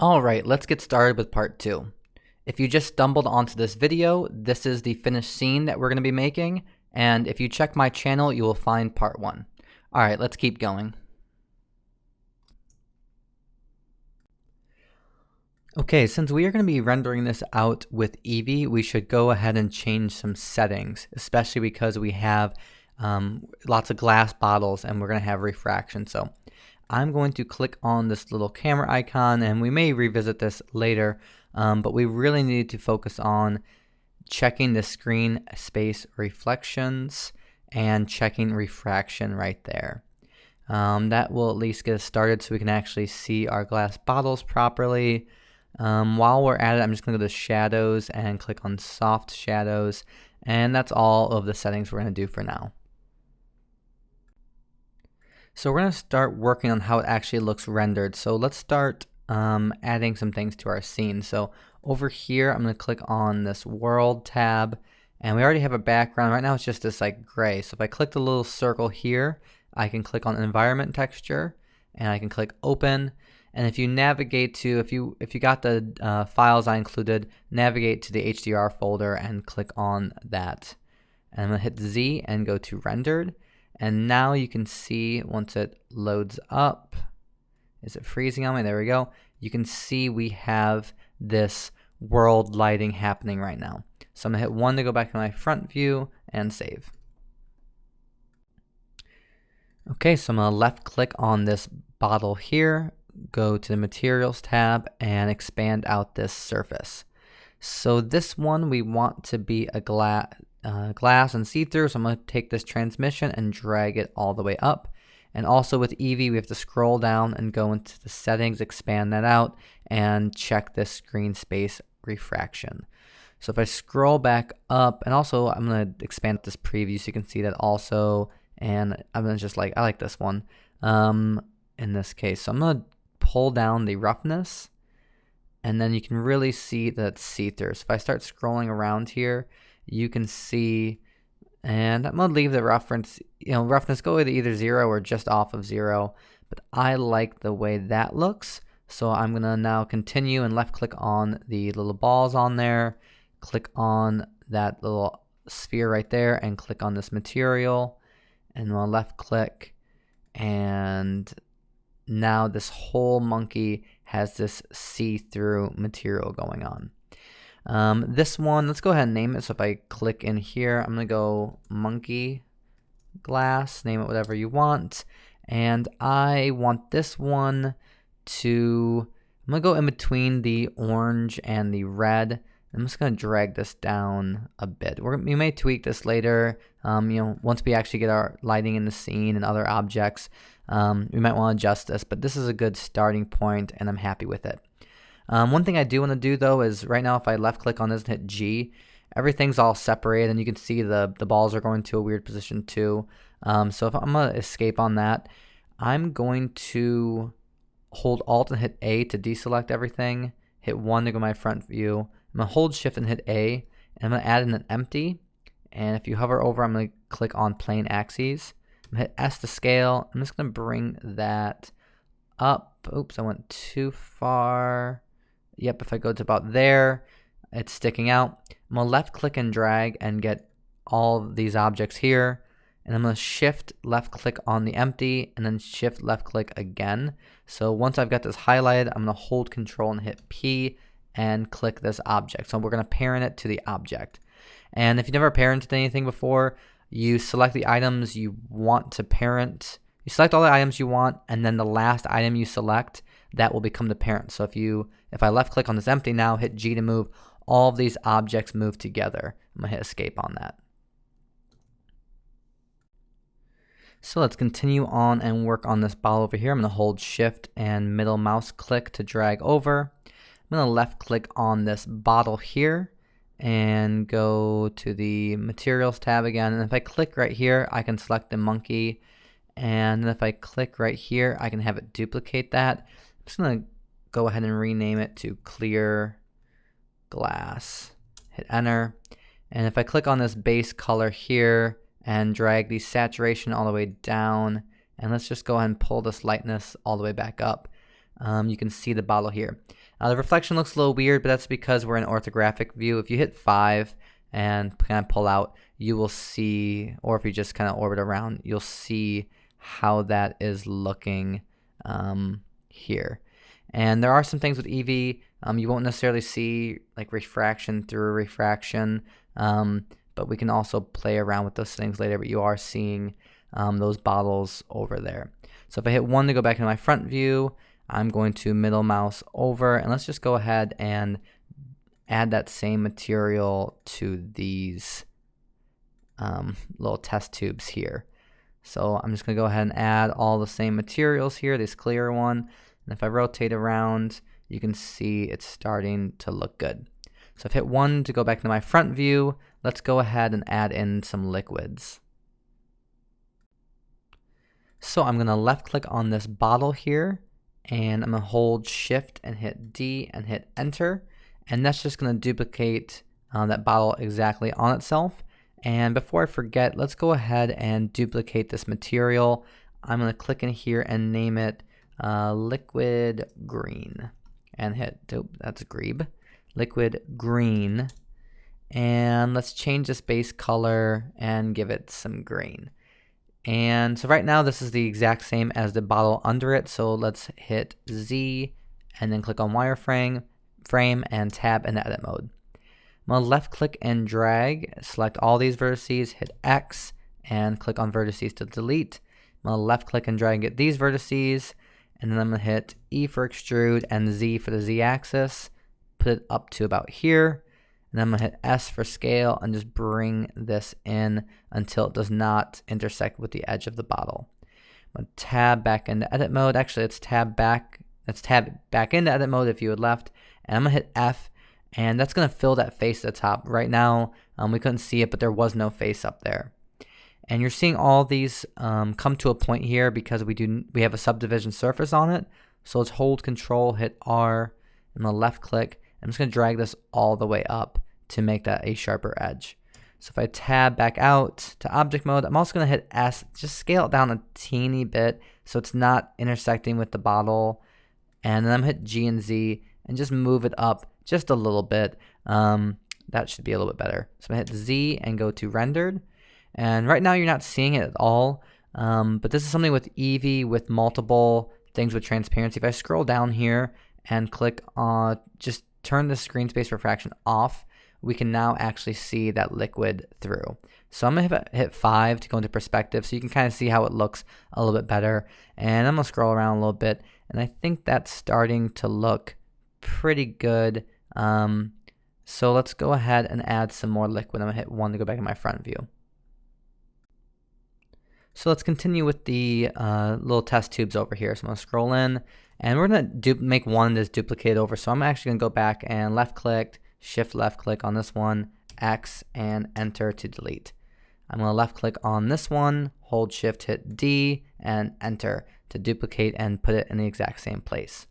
Alright, let's get started with part 2. If you just stumbled onto this video, this is the finished scene that we're going to be making, and if you check my channel, you will find part 1. Alright, let's keep going. Okay, since we are going to be rendering this out with Eevee, we should go ahead and change some settings, especially because we have lots of glass bottles and we're going to have refraction. So I'm going to click on this little camera icon, and we may revisit this later, but we really need to focus on checking the screen space reflections and checking refraction right there. That will at least get us started so we can actually see our glass bottles properly. While we're at it, I'm just going to go to shadows and click on soft shadows, and that's all of the settings we're going to do for now. So we're going to start working on how it actually looks rendered. So let's start adding some things to our scene. So over here, I'm going to click on this world tab, and we already have a background. Right now it's just this like gray. So if I click the little circle here, I can click on environment texture, and I can click open. And if you navigate to, if you got the files I included, navigate to the HDR folder and click on that. And I'm going to hit Z and go to rendered. And now you can see once it loads up, is it freezing on me? There we go. You can see we have this world lighting happening right now. So I'm going to hit 1 to go back to my front view and save. Okay, so I'm going to left click on this bottle here, go to the materials tab, and expand out this surface. So this one we want to be a glass and see-through, so I'm going to take this transmission and drag it all the way up. And also with Eevee, we have to scroll down and go into the settings, expand that out, and check this screen space refraction. So if I scroll back up, and also I'm going to expand this preview so you can see that also, and I'm going to just I like this one in this case. So I'm going to pull down the roughness, and then you can really see that it's see-through. So if I start scrolling around here, you can see, and I'm going to leave the roughness go to either 0 or just off of 0, but I like the way that looks. So I'm going to now continue and left click on the little balls on there, click on that little sphere right there, and click on this material, and I'll left click, and now this whole monkey has this see-through material going on. This one, let's go ahead and name it. So if I click in here, I'm going to go monkey glass, name it whatever you want. And I want this one to, I'm going to go in between the orange and the red. I'm just going to drag this down a bit. We may tweak this later, once we actually get our lighting in the scene and other objects. We might want to adjust this, but this is a good starting point, and I'm happy with it. One thing I do want to do though is right now if I left click on this and hit G, everything's all separated, and you can see the balls are going to a weird position too. So if I'm going to escape on that, I'm going to hold Alt and hit A to deselect everything, hit 1 to go my front view. I'm going to hold Shift and hit A, and I'm going to add in an empty. And if you hover over, I'm going to click on plane axes. I'm going to hit S to scale. I'm just going to bring that up. Oops, I went too far. Yep, if I go to about there, it's sticking out. I'm going to left click and drag and get all of these objects here. And I'm going to shift left click on the empty and then shift left click again. So once I've got this highlighted, I'm going to hold Control and hit P and click this object. So we're going to parent it to the object. And if you've never parented anything before, you select the items you want to parent. You select all the items you want, and then the last item you select, that will become the parent. So if I left click on this empty now, hit G to move, all of these objects move together. I'm going to hit escape on that. So let's continue on and work on this bottle over here. I'm going to hold Shift and middle mouse click to drag over. I'm going to left click on this bottle here and go to the materials tab again. And if I click right here, I can select the monkey. And then if I click right here, I can have it duplicate that. I'm just going to go ahead and rename it to clear glass. Hit enter. And if I click on this base color here and drag the saturation all the way down, and let's just go ahead and pull this lightness all the way back up. you can see the bottle here. The reflection looks a little weird, but that's because we're in orthographic view. If you hit 5 and kind of pull out, you will see, or if you just kind of orbit around, you'll see how that is looking here. And there are some things with EV, you won't necessarily see like refraction through refraction, but we can also play around with those things later, but you are seeing those bottles over there. So if I hit 1 to go back into my front view, I'm going to middle mouse over, and let's just go ahead and add that same material to these little test tubes here. So I'm just going to go ahead and add all the same materials here, this clear one. And if I rotate around, you can see it's starting to look good. So I've hit 1 to go back into my front view. Let's go ahead and add in some liquids. So I'm going to left click on this bottle here, and I'm going to hold shift and hit D and hit enter. And that's just going to duplicate that bottle exactly on itself. And before I forget, let's go ahead and duplicate this material. I'm going to click in here and name it liquid green and hit, that's green, liquid green. And let's change this base color and give it some green. And so right now this is the exact same as the bottle under it. So let's hit Z and then click on wireframe and tab in the edit mode. I'm going to left click and drag, select all these vertices, hit X and click on vertices to delete. I'm going to left click and drag and get these vertices, and then I'm going to hit E for extrude and Z for the Z axis, put it up to about here. And then I'm going to hit S for scale and just bring this in until it does not intersect with the edge of the bottle. I'm going to tab back into edit mode. Actually, let's tab back into edit mode if you had left. And I'm going to hit F, and that's going to fill that face at the top. Right now, we couldn't see it, but there was no face up there. And you're seeing all these come to a point here because we have a subdivision surface on it. So let's hold Control, hit R, and the left click. I'm just going to drag this all the way up to make that a sharper edge. So if I tab back out to object mode, I'm also going to hit S, just scale it down a teeny bit so it's not intersecting with the bottle. And then I'm going to hit G and Z and just move it up just a little bit. That should be a little bit better. So I'm going to hit Z and go to rendered. And right now you're not seeing it at all, but this is something with Eevee with multiple things with transparency. If I scroll down here and click on just turn the screen space refraction off, we can now actually see that liquid through. So I'm going to hit 5 to go into perspective so you can kind of see how it looks a little bit better. And I'm going to scroll around a little bit, and I think that's starting to look pretty good. So let's go ahead and add some more liquid. I'm going to hit 1 to go back in my front view. So let's continue with the little test tubes over here. So I'm going to scroll in, and we're going to make one that's duplicated over. So I'm actually going to go back and left click, shift left click on this one, X, and enter to delete. I'm going to left click on this one, hold shift, hit D, and enter to duplicate and put it in the exact same place.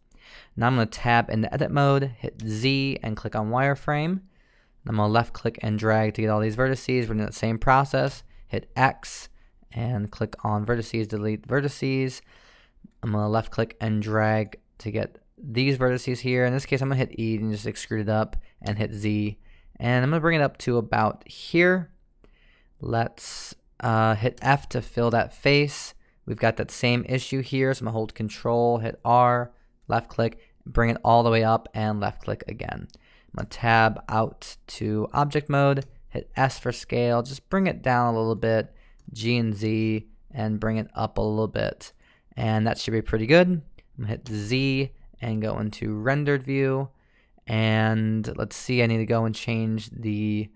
Now I'm going to tab into edit mode, hit Z, and click on wireframe. I'm going to left click and drag to get all these vertices. We're doing the same process, hit X, and click on vertices, delete vertices. I'm going to left click and drag to get these vertices here. In this case, I'm going to hit E and just extrude it up and hit Z. And I'm going to bring it up to about here. Let's hit F to fill that face. We've got that same issue here. So I'm going to hold Control, hit R, left click, bring it all the way up, and left click again. I'm going to tab out to object mode, hit S for scale, just bring it down a little bit, G and Z, and bring it up a little bit. And that should be pretty good. I'm going to hit Z and go into rendered view. And let's see, I need to go and change the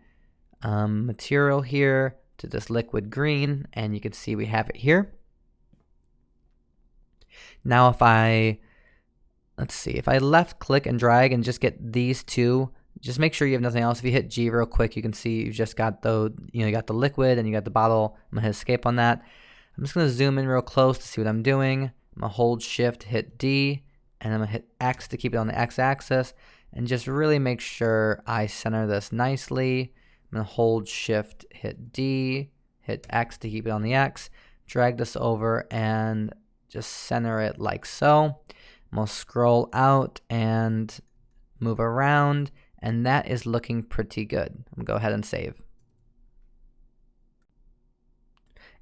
material here to this liquid green. And you can see we have it here. Now if I, let's see, if I left click and drag and just get these two, just make sure you have nothing else. If you hit G real quick, you can see you've just got you got the liquid and you got the bottle. I'm gonna hit escape on that. I'm just gonna zoom in real close to see what I'm doing. I'm gonna hold shift, hit D, and I'm gonna hit X to keep it on the X axis, and just really make sure I center this nicely. I'm gonna hold shift, hit D, hit X to keep it on the X, drag this over and just center it like so. I'm I'm going to scroll out and move around, and that is looking pretty good. I'm going to go ahead and save.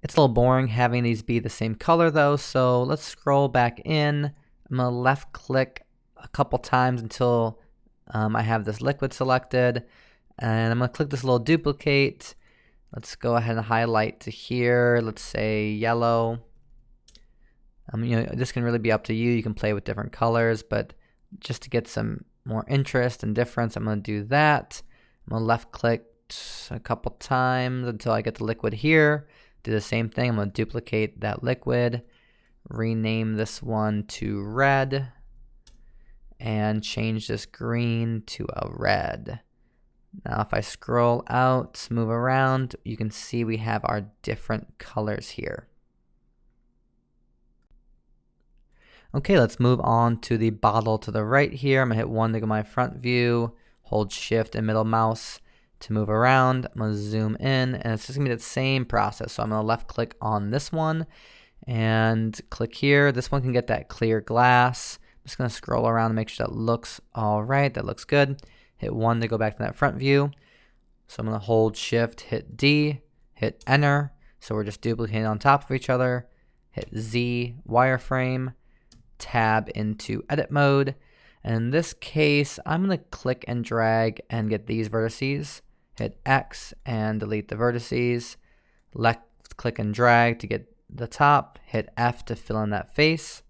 It's a little boring having these be the same color though, so let's scroll back in. I'm going to left click a couple times until I have this liquid selected, and I'm going to click this little duplicate. Let's go ahead and highlight to here. Let's say yellow. This can really be up to you. You can play with different colors, but just to get some more interest and difference, I'm going to do that. I'm going to left click a couple times until I get the liquid here. Do the same thing. I'm going to duplicate that liquid, rename this one to red, and change this green to a red. Now if I scroll out, move around, you can see we have our different colors here. Okay, let's move on to the bottle to the right here. I'm going to hit 1 to go my front view, hold shift and middle mouse to move around. I'm going to zoom in, and it's just going to be the same process. So I'm going to left click on this one and click here. This one can get that clear glass. I'm just going to scroll around and make sure that looks all right. That looks good. Hit 1 to go back to that front view. So I'm going to hold shift, hit D, hit enter. So we're just duplicating on top of each other. Hit Z, wireframe, tab into edit mode. And in this case, I'm going to click and drag and get these vertices. Hit X and delete the vertices. Left click and drag to get the top. Hit F to fill in that face.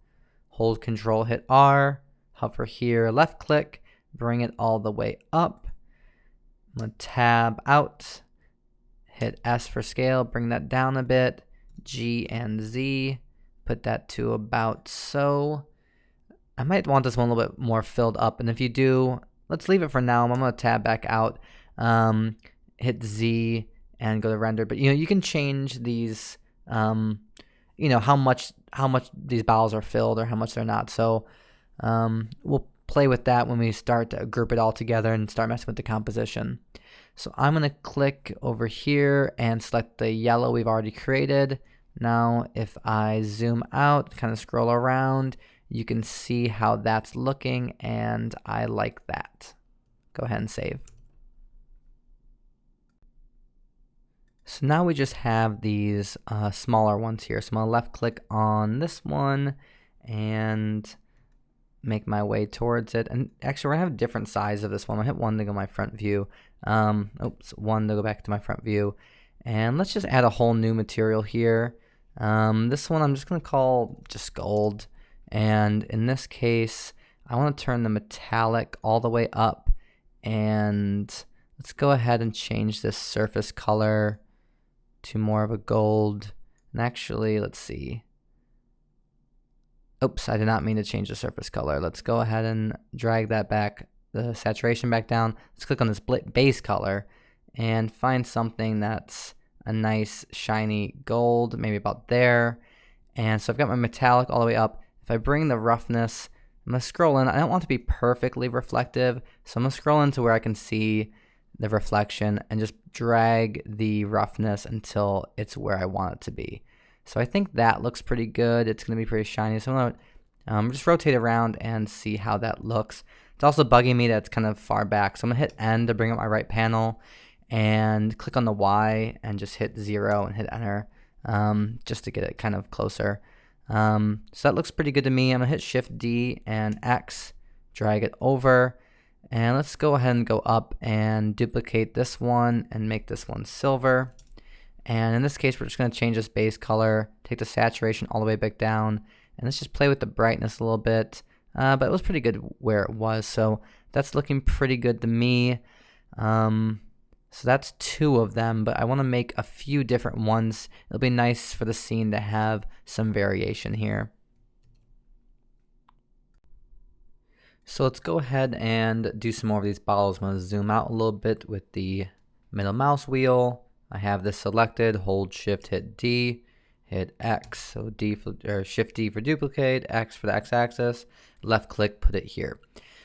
Hold Control, hit R. Hover here, left click. Bring it all the way up. I'm going to tab out. Hit S for scale. Bring that down a bit. G and Z. Put that to about so. I might want this one a little bit more filled up, and if you do, let's leave it for now. I'm going to tab back out, hit Z, and go to render. But you can change these, how much these bottles are filled or how much they're not. So we'll play with that when we start to group it all together and start messing with the composition. So I'm going to click over here and select the yellow we've already created. Now if I zoom out, kind of scroll around, you can see how that's looking, and I like that. Go ahead and save. So now we just have these smaller ones here. So I'm going to left click on this one and make my way towards it. And actually we're going to have a different size of this one. I'll hit 1 to go my front view. 1 to go back to my front view. And let's just add a whole new material here. This one I'm just going to call just gold. And in this case, I want to turn the metallic all the way up, and let's go ahead and change this surface color to more of a gold. And actually, let's see. Oops, I did not mean to change the surface color. Let's go ahead and drag that back, the saturation back down. Let's click on this base color and find something that's a nice shiny gold, maybe about there. And so I've got my metallic all the way up. If I bring the roughness, I'm going to scroll in. I don't want it to be perfectly reflective, so I'm going to scroll into where I can see the reflection and just drag the roughness until it's where I want it to be. So I think that looks pretty good. It's going to be pretty shiny. So I'm going to just rotate around and see how that looks. It's also bugging me that it's kind of far back, so I'm going to hit N to bring up my right panel and click on the Y and just hit 0 and hit enter just to get it kind of closer. So that looks pretty good to me. I'm going to hit Shift D and X, drag it over, and let's go ahead and go up and duplicate this one and make this one silver. And in this case, we're just going to change this base color, take the saturation all the way back down, and let's just play with the brightness a little bit. But it was pretty good where it was, so that's looking pretty good to me. So that's 2 of them, but I want to make a few different ones. It'll be nice for the scene to have some variation here. So let's go ahead and do some more of these bottles. I'm going to zoom out a little bit with the middle mouse wheel. I have this selected, hold shift, hit D, hit X. So shift D for duplicate, X for the X-axis, left click, put it here.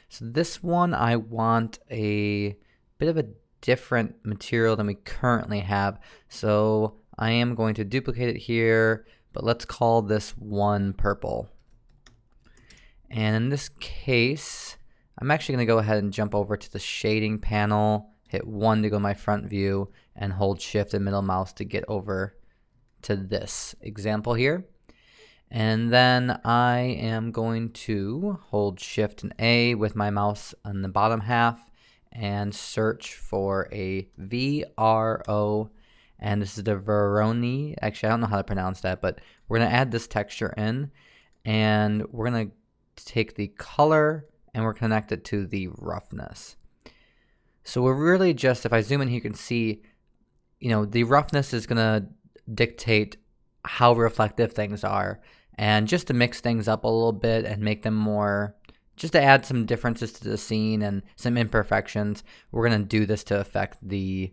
So this one I want a bit of a different material than we currently have. So I am going to duplicate it here, but let's call this one purple. And in this case, I'm actually going to go ahead and jump over to the shading panel, hit 1 to go my front view, and hold shift and middle mouse to get over to this example here. And then I am going to hold shift and A with my mouse on the bottom half and search for a VRO. And this is the Veroni. Actually, I don't know how to pronounce that, but we're going to add this texture in. And we're going to take the color and we're connect it to the roughness. So we're really just, if I zoom in here, you can see, the roughness is going to dictate how reflective things are. And just to mix things up a little bit and make them more, just to add some differences to the scene and some imperfections, we're going to do this to affect the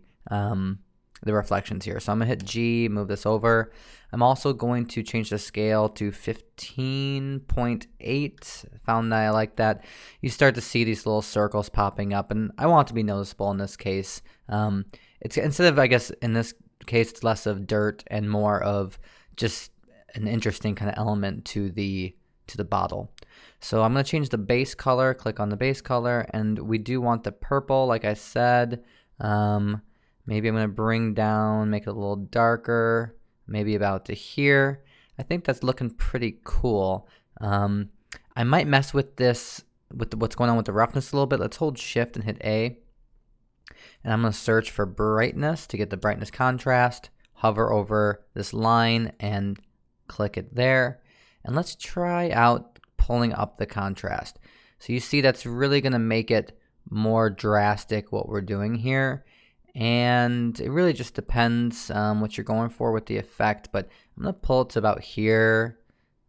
reflections here. So I'm going to hit G, move this over. I'm also going to change the scale to 15.8. Found that I like that. You start to see these little circles popping up, and I want it to be noticeable in this case. It's instead of, I guess, in this case, it's less of dirt and more of just an interesting kind of element to the bottle. So I'm going to change the base color, click on the base color, and we do want the purple, like I said. Maybe I'm going to bring down, make it a little darker, maybe about to here. I think that's looking pretty cool. I might mess with this, with what's going on with the roughness a little bit. Let's hold shift and hit A. And I'm going to search for brightness to get the brightness contrast. Hover over this line and click it there. And let's try out pulling up the contrast. So you see that's really going to make it more drastic what we're doing here. And it really just depends what you're going for with the effect. But I'm going to pull it to about here.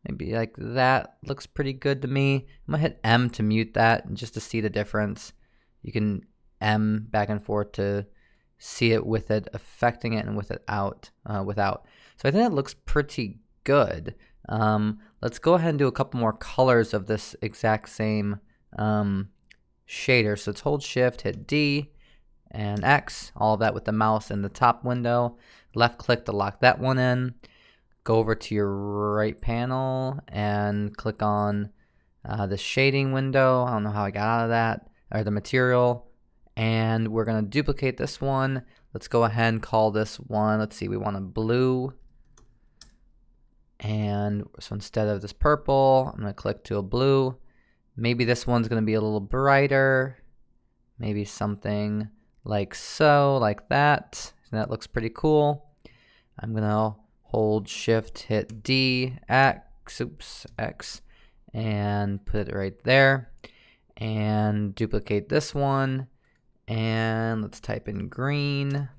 Maybe like that looks pretty good to me. I'm going to hit M to mute that and just to see the difference. You can M back and forth to see it with it affecting it and with it out without. So I think that looks pretty good. Let's go ahead and do a couple more colors of this exact same shader. So let's hold shift, hit D and X, all of that with the mouse in the top window. Left click to lock that one in. Go over to your right panel and click on the shading window. I don't know how I got out of that, or the material. And we're going to duplicate this one. Let's go ahead and call this one, let's see, we want a blue. And so instead of this purple, I'm going to click to a blue. Maybe this one's going to be a little brighter. Maybe something like so, like that. So that looks pretty cool. I'm going to hold shift, hit D, X, and put it right there. And duplicate this one. And let's type in green.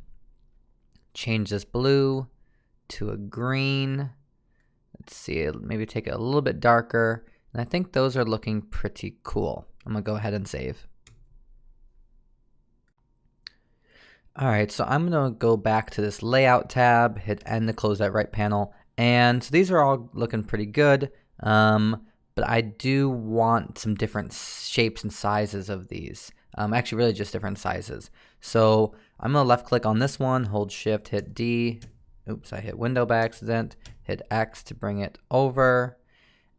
Change this blue to a green. Let's see, maybe take it a little bit darker. And I think those are looking pretty cool. I'm going to go ahead and save. All right, so I'm going to go back to this layout tab, hit N to close that right panel. And so these are all looking pretty good. But I do want some different shapes and sizes of these. Actually, really just different sizes. So I'm going to left click on this one, hold shift, hit D. Oops, I hit window by accident. Hit X to bring it over.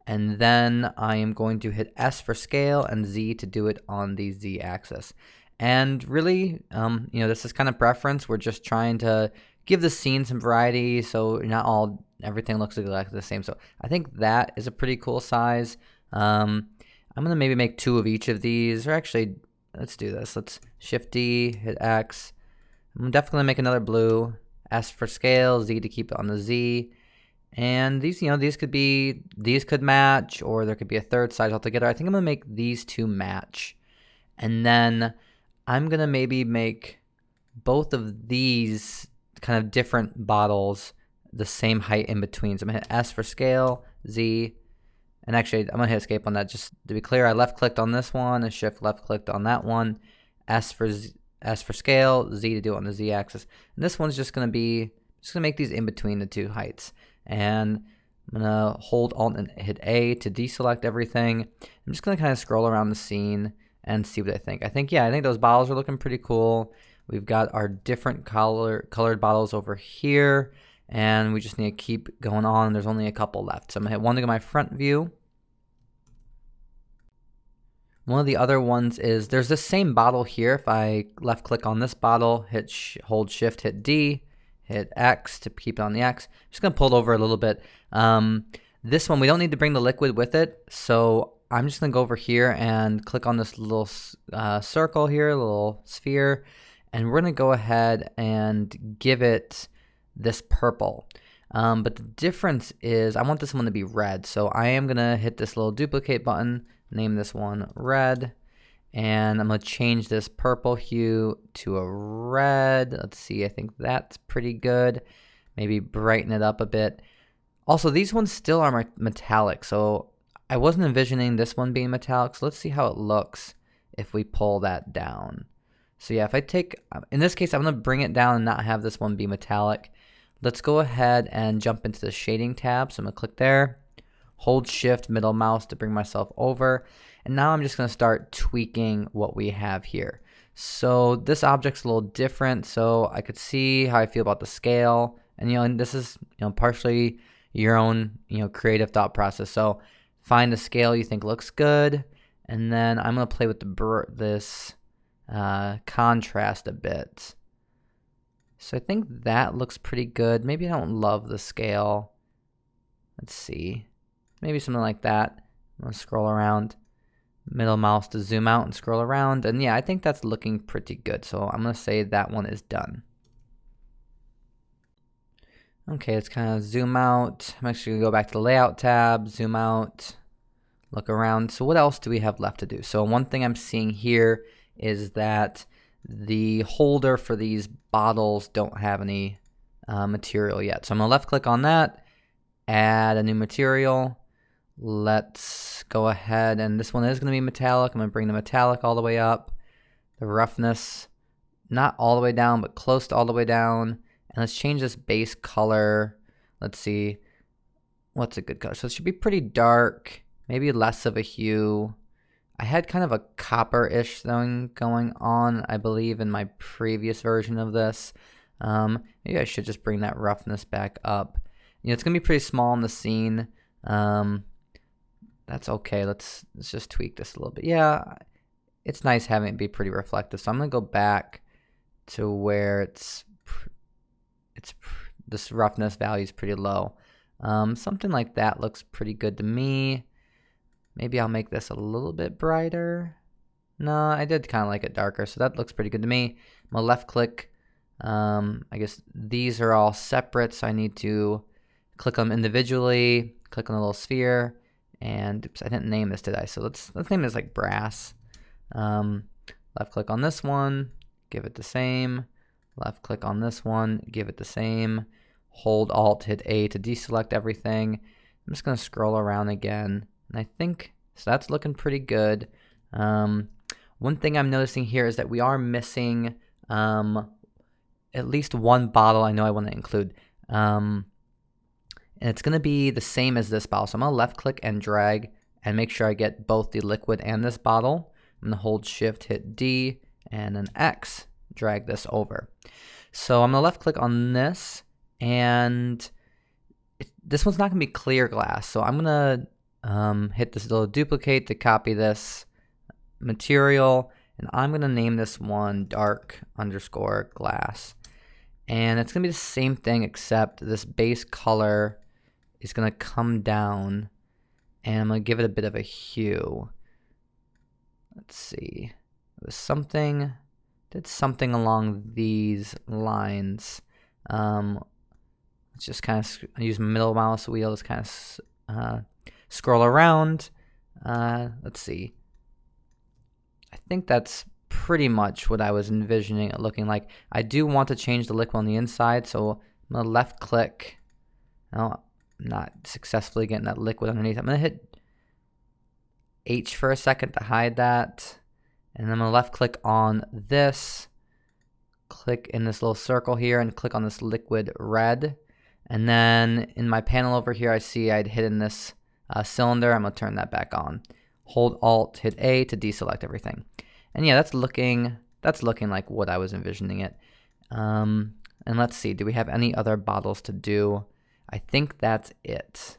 And then I am going to hit S for scale and Z to do it on the Z axis. And really, this is kind of preference. We're just trying to give the scene some variety, so not everything looks exactly the same. So I think that is a pretty cool size. I'm gonna maybe make 2 of each of these, or actually, let's do this. Let's shift D, hit X. I'm definitely gonna make another blue. S for scale, Z to keep it on the Z. And these, these could match, or there could be a third size altogether. I think I'm gonna make these 2 match, and then I'm going to maybe make both of these kind of different bottles the same height in between. So I'm going to hit S for scale, Z, and actually I'm going to hit escape on that just to be clear. I left clicked on this one and shift left clicked on that one. S for scale, Z to do it on the Z axis. And this one's just going to make these in between the 2 heights. And I'm going to hold Alt and hit A to deselect everything. I'm just going to kind of scroll around the scene and see what I think. I think those bottles are looking pretty cool. We've got our different colored bottles over here, and we just need to keep going on. There's only a couple left. So I'm gonna hit 1 to go my front view. One of the other ones is there's this same bottle here. If I left click on this bottle, hold shift, hit D, hit X to keep it on the X. I'm just gonna pull it over a little bit. This one, we don't need to bring the liquid with it. So I'm just gonna go over here and click on this little circle here, little sphere. And we're gonna go ahead and give it this purple. But the difference is I want this one to be red. So I am gonna hit this little duplicate button, name this one red, and I'm gonna change this purple hue to a red. Let's see, I think that's pretty good. Maybe brighten it up a bit. Also, these ones still are metallic, so I wasn't envisioning this one being metallic, so let's see how it looks if we pull that down. So yeah, if I take, in this case, I'm gonna bring it down and not have this one be metallic. Let's go ahead and jump into the shading tab. So I'm gonna click there, hold shift middle mouse to bring myself over. And now I'm just gonna start tweaking what we have here. So this object's a little different. So I could see how I feel about the scale. And and this is partially your own creative thought process. So find the scale you think looks good. And then I'm gonna play with this contrast a bit. So I think that looks pretty good. Maybe I don't love the scale. Let's see. Maybe something like that. I'm gonna scroll around. Middle mouse to zoom out and scroll around. And yeah, I think that's looking pretty good. So I'm gonna say that one is done. Okay, let's kind of zoom out. I'm actually gonna go back to the layout tab, zoom out, look around. So what else do we have left to do? So one thing I'm seeing here is that the holder for these bottles don't have any material yet. So I'm gonna left click on that, add a new material. Let's go ahead, and this one is gonna be metallic. I'm gonna bring the metallic all the way up. The roughness, not all the way down, but close to all the way down. And let's change this base color. Let's see, what's a good color? So it should be pretty dark, maybe less of a hue. I had kind of a copper-ish thing going on, I believe, in my previous version of this. Maybe I should just bring that roughness back up. It's gonna be pretty small in the scene. That's okay. Let's just tweak this a little bit. Yeah, it's nice having it be pretty reflective. So I'm gonna go back to where this roughness value is pretty low. Something like that looks pretty good to me. Maybe I'll make this a little bit brighter. No, I did kind of like it darker, so that looks pretty good to me. I'm gonna left click. I guess these are all separate, so I need to click on them individually, click on the little sphere, and oops, I didn't name this, did I? So let's name this like brass. Left click on this one, give it the same. Left click on this one, give it the same. Hold Alt, hit A to deselect everything. I'm just gonna scroll around again. And I think, so that's looking pretty good. One thing I'm noticing here is that we are missing at least one bottle I know I want to include. And it's going to be the same as this bottle. So I'm going to left click and drag and make sure I get both the liquid and this bottle. I'm going to hold shift, hit D, and then X, drag this over. So I'm going to left click on this, and this one's not going to be clear glass. So I'm going to hit this little duplicate to copy this material, and I'm gonna name this one dark underscore glass. And it's gonna be the same thing, except this base color is gonna come down, and I'm gonna give it a bit of a hue. Let's see, it was something, did something along these lines. Let's just kind of use my middle mouse wheel to kind of scroll around. Let's see. I think that's pretty much what I was envisioning it looking like. I do want to change the liquid on the inside, so I'm going to left click. No, I'm not successfully getting that liquid underneath. I'm going to hit H for a second to hide that. And then I'm going to left click on this. Click in this little circle here and click on this liquid red. And then in my panel over here, I see I'd hidden this cylinder. I'm gonna turn that back on. Hold Alt, hit A to deselect everything. And yeah, that's looking like what I was envisioning it. And let's see, do we have any other bottles to do? I think that's it.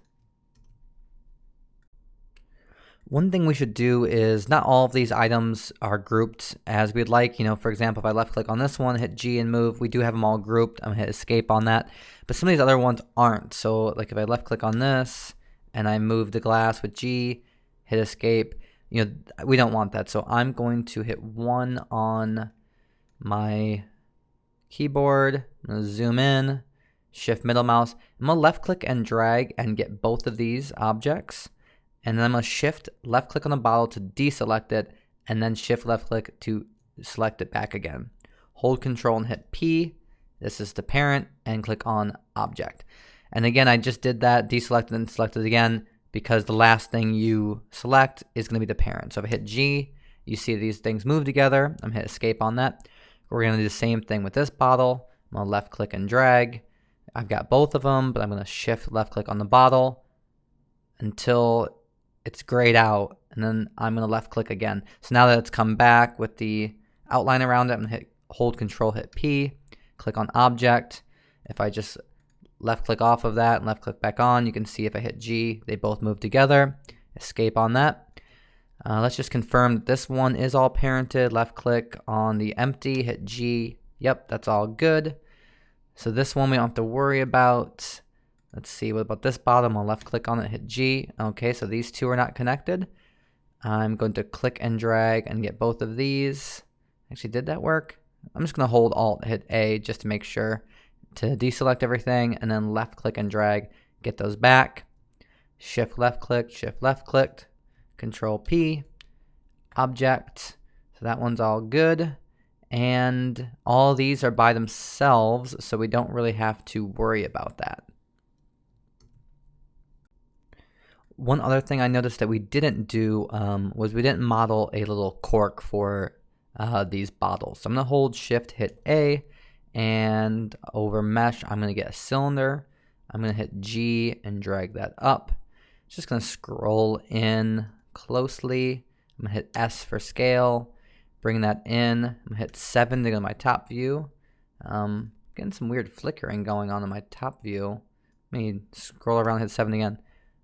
One thing we should do is not all of these items are grouped as we'd like. For example, if I left click on this one, hit G and move, we do have them all grouped. I'm gonna hit escape on that. But some of these other ones aren't. So like if I left click on this and I move the glass with G, hit escape, we don't want that. So I'm going to hit 1 on my keyboard. I'm gonna zoom in, shift middle mouse. I'm gonna left click and drag and get both of these objects. And then I'm going to shift left click on the bottle to deselect it, and then shift left click to select it back again. Hold control and hit P. This is the parent, and click on object. And again, I just did that, deselected and selected again, because the last thing you select is going to be the parent. So if I hit G, you see these things move together. I'm going to hit escape on that. We're going to do the same thing with this bottle. I'm going to left click and drag. I've got both of them, but I'm going to shift left click on the bottle until it's grayed out, and then I'm going to left click again. So now that it's come back with the outline around it, I'm going to hit hold control, hit P, click on object. If I just left click off of that and left click back on, you can see if I hit G, they both move together. Escape on that. Let's just confirm that this one is all parented. Left click on the empty, hit G. Yep, that's all good. So this one we don't have to worry about. Let's see, what about this bottom? I'll left click on it, hit G. Okay, so these two are not connected. I'm going to click and drag and get both of these. Actually, did that work? I'm just going to hold Alt, hit A just to make sure to deselect everything, and then left click and drag, get those back. Shift left click, Control P, object. So that one's all good. And all these are by themselves, so we don't really have to worry about that. One other thing I noticed that we didn't do was we didn't model a little cork for these bottles. So I'm going to hold Shift, hit A, and over Mesh, I'm going to get a cylinder. I'm going to hit G and drag that up. Just going to scroll in closely. I'm going to hit S for scale, bring that in. I'm going to hit 7 to go to my top view. Getting some weird flickering going on in my top view. Let me scroll around and hit 7 again.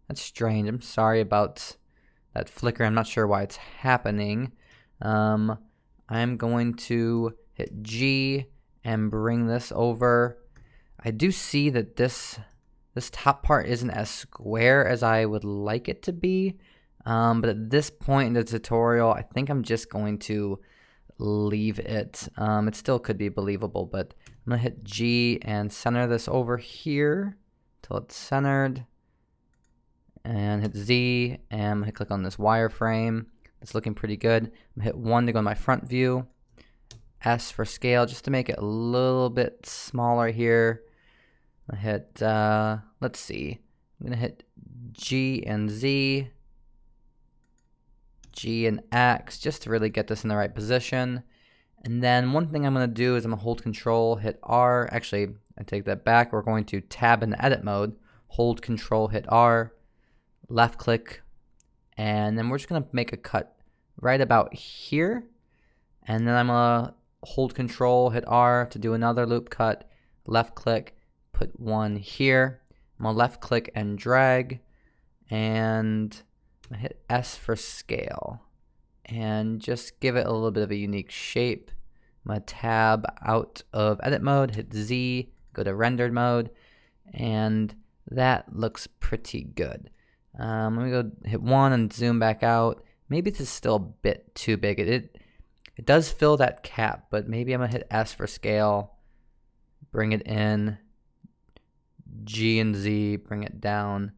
That's strange. I'm sorry about that flicker. I'm not sure why it's happening. I'm going to hit G and bring this over. I do see that this top part isn't as square as I would like it to be. But at this point in the tutorial, I think I'm just going to leave it. It still could be believable, but I'm going to hit G and center this over here until it's centered. And hit Z, and I'm going to click on this wireframe. It's looking pretty good. I'm going to hit 1 to go to my front view. S for scale, just to make it a little bit smaller here. I hit, let's see. I'm going to hit G and Z. G and X, just to really get this in the right position. And then one thing I'm going to do is I'm going to hold Control, hit R. Actually, I take that back. We're going to tab in edit mode. Hold Control, hit R. Left click, and then we're just going to make a cut right about here. And then I'm going to hold Control, hit R to do another loop cut. Left click, put one here. I'm going to left click and drag, and I'm going to hit S for scale and just give it a little bit of a unique shape. I'm going to tab out of edit mode, hit Z, go to rendered mode, and that looks pretty good. Let me go hit 1 and zoom back out. Maybe this is still a bit too big. It does fill that cap, but maybe I'm going to hit S for scale, bring it in, G and Z, bring it down.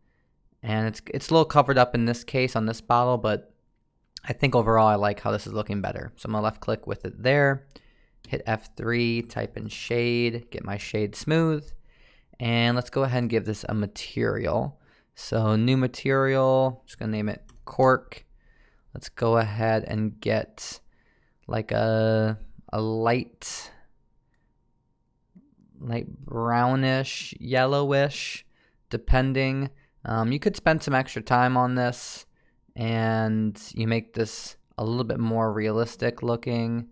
And it's a little covered up in this case on this bottle, but I think overall I like how this is looking better. So I'm going to left click with it there, hit F3, type in shade, get my shade smooth. And let's go ahead and give this a material. So new material, just gonna name it cork. Let's go ahead and get like a light brownish, yellowish, depending. You could spend some extra time on this and you make this a little bit more realistic looking.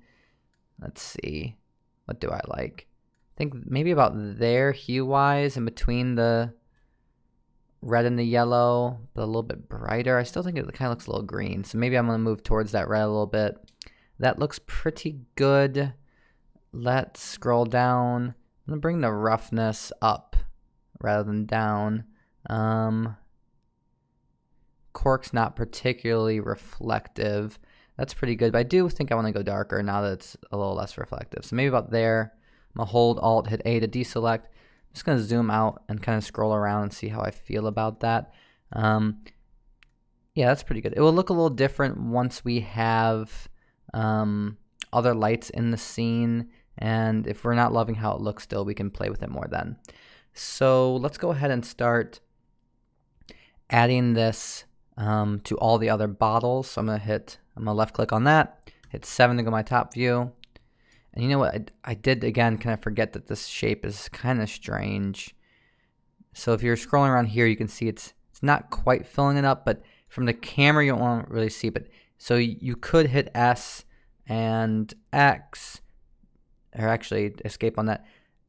Let's see, what do I like? I think maybe about there hue wise in between the red and the yellow, but a little bit brighter. I still think it kind of looks a little green. So maybe I'm going to move towards that red a little bit. That looks pretty good. Let's scroll down. I'm going to bring the roughness up rather than down. Cork's not particularly reflective. That's pretty good, but I do think I want to go darker now that it's a little less reflective. So maybe about there. I'm going to hold Alt, hit A to deselect. I'm just going to zoom out and kind of scroll around and see how I feel about that. Yeah, that's pretty good. It will look a little different once we have other lights in the scene, and if we're not loving how it looks still, we can play with it more then. So let's go ahead and start adding this to all the other bottles. So I'm gonna left click on that, hit 7 to go my top view. And you know what, I did again kind of forget that this shape is kind of strange. So if you're scrolling around here, you can see it's not quite filling it up, but from the camera you don't want to really see. But so you could hit S and X, or actually escape on that,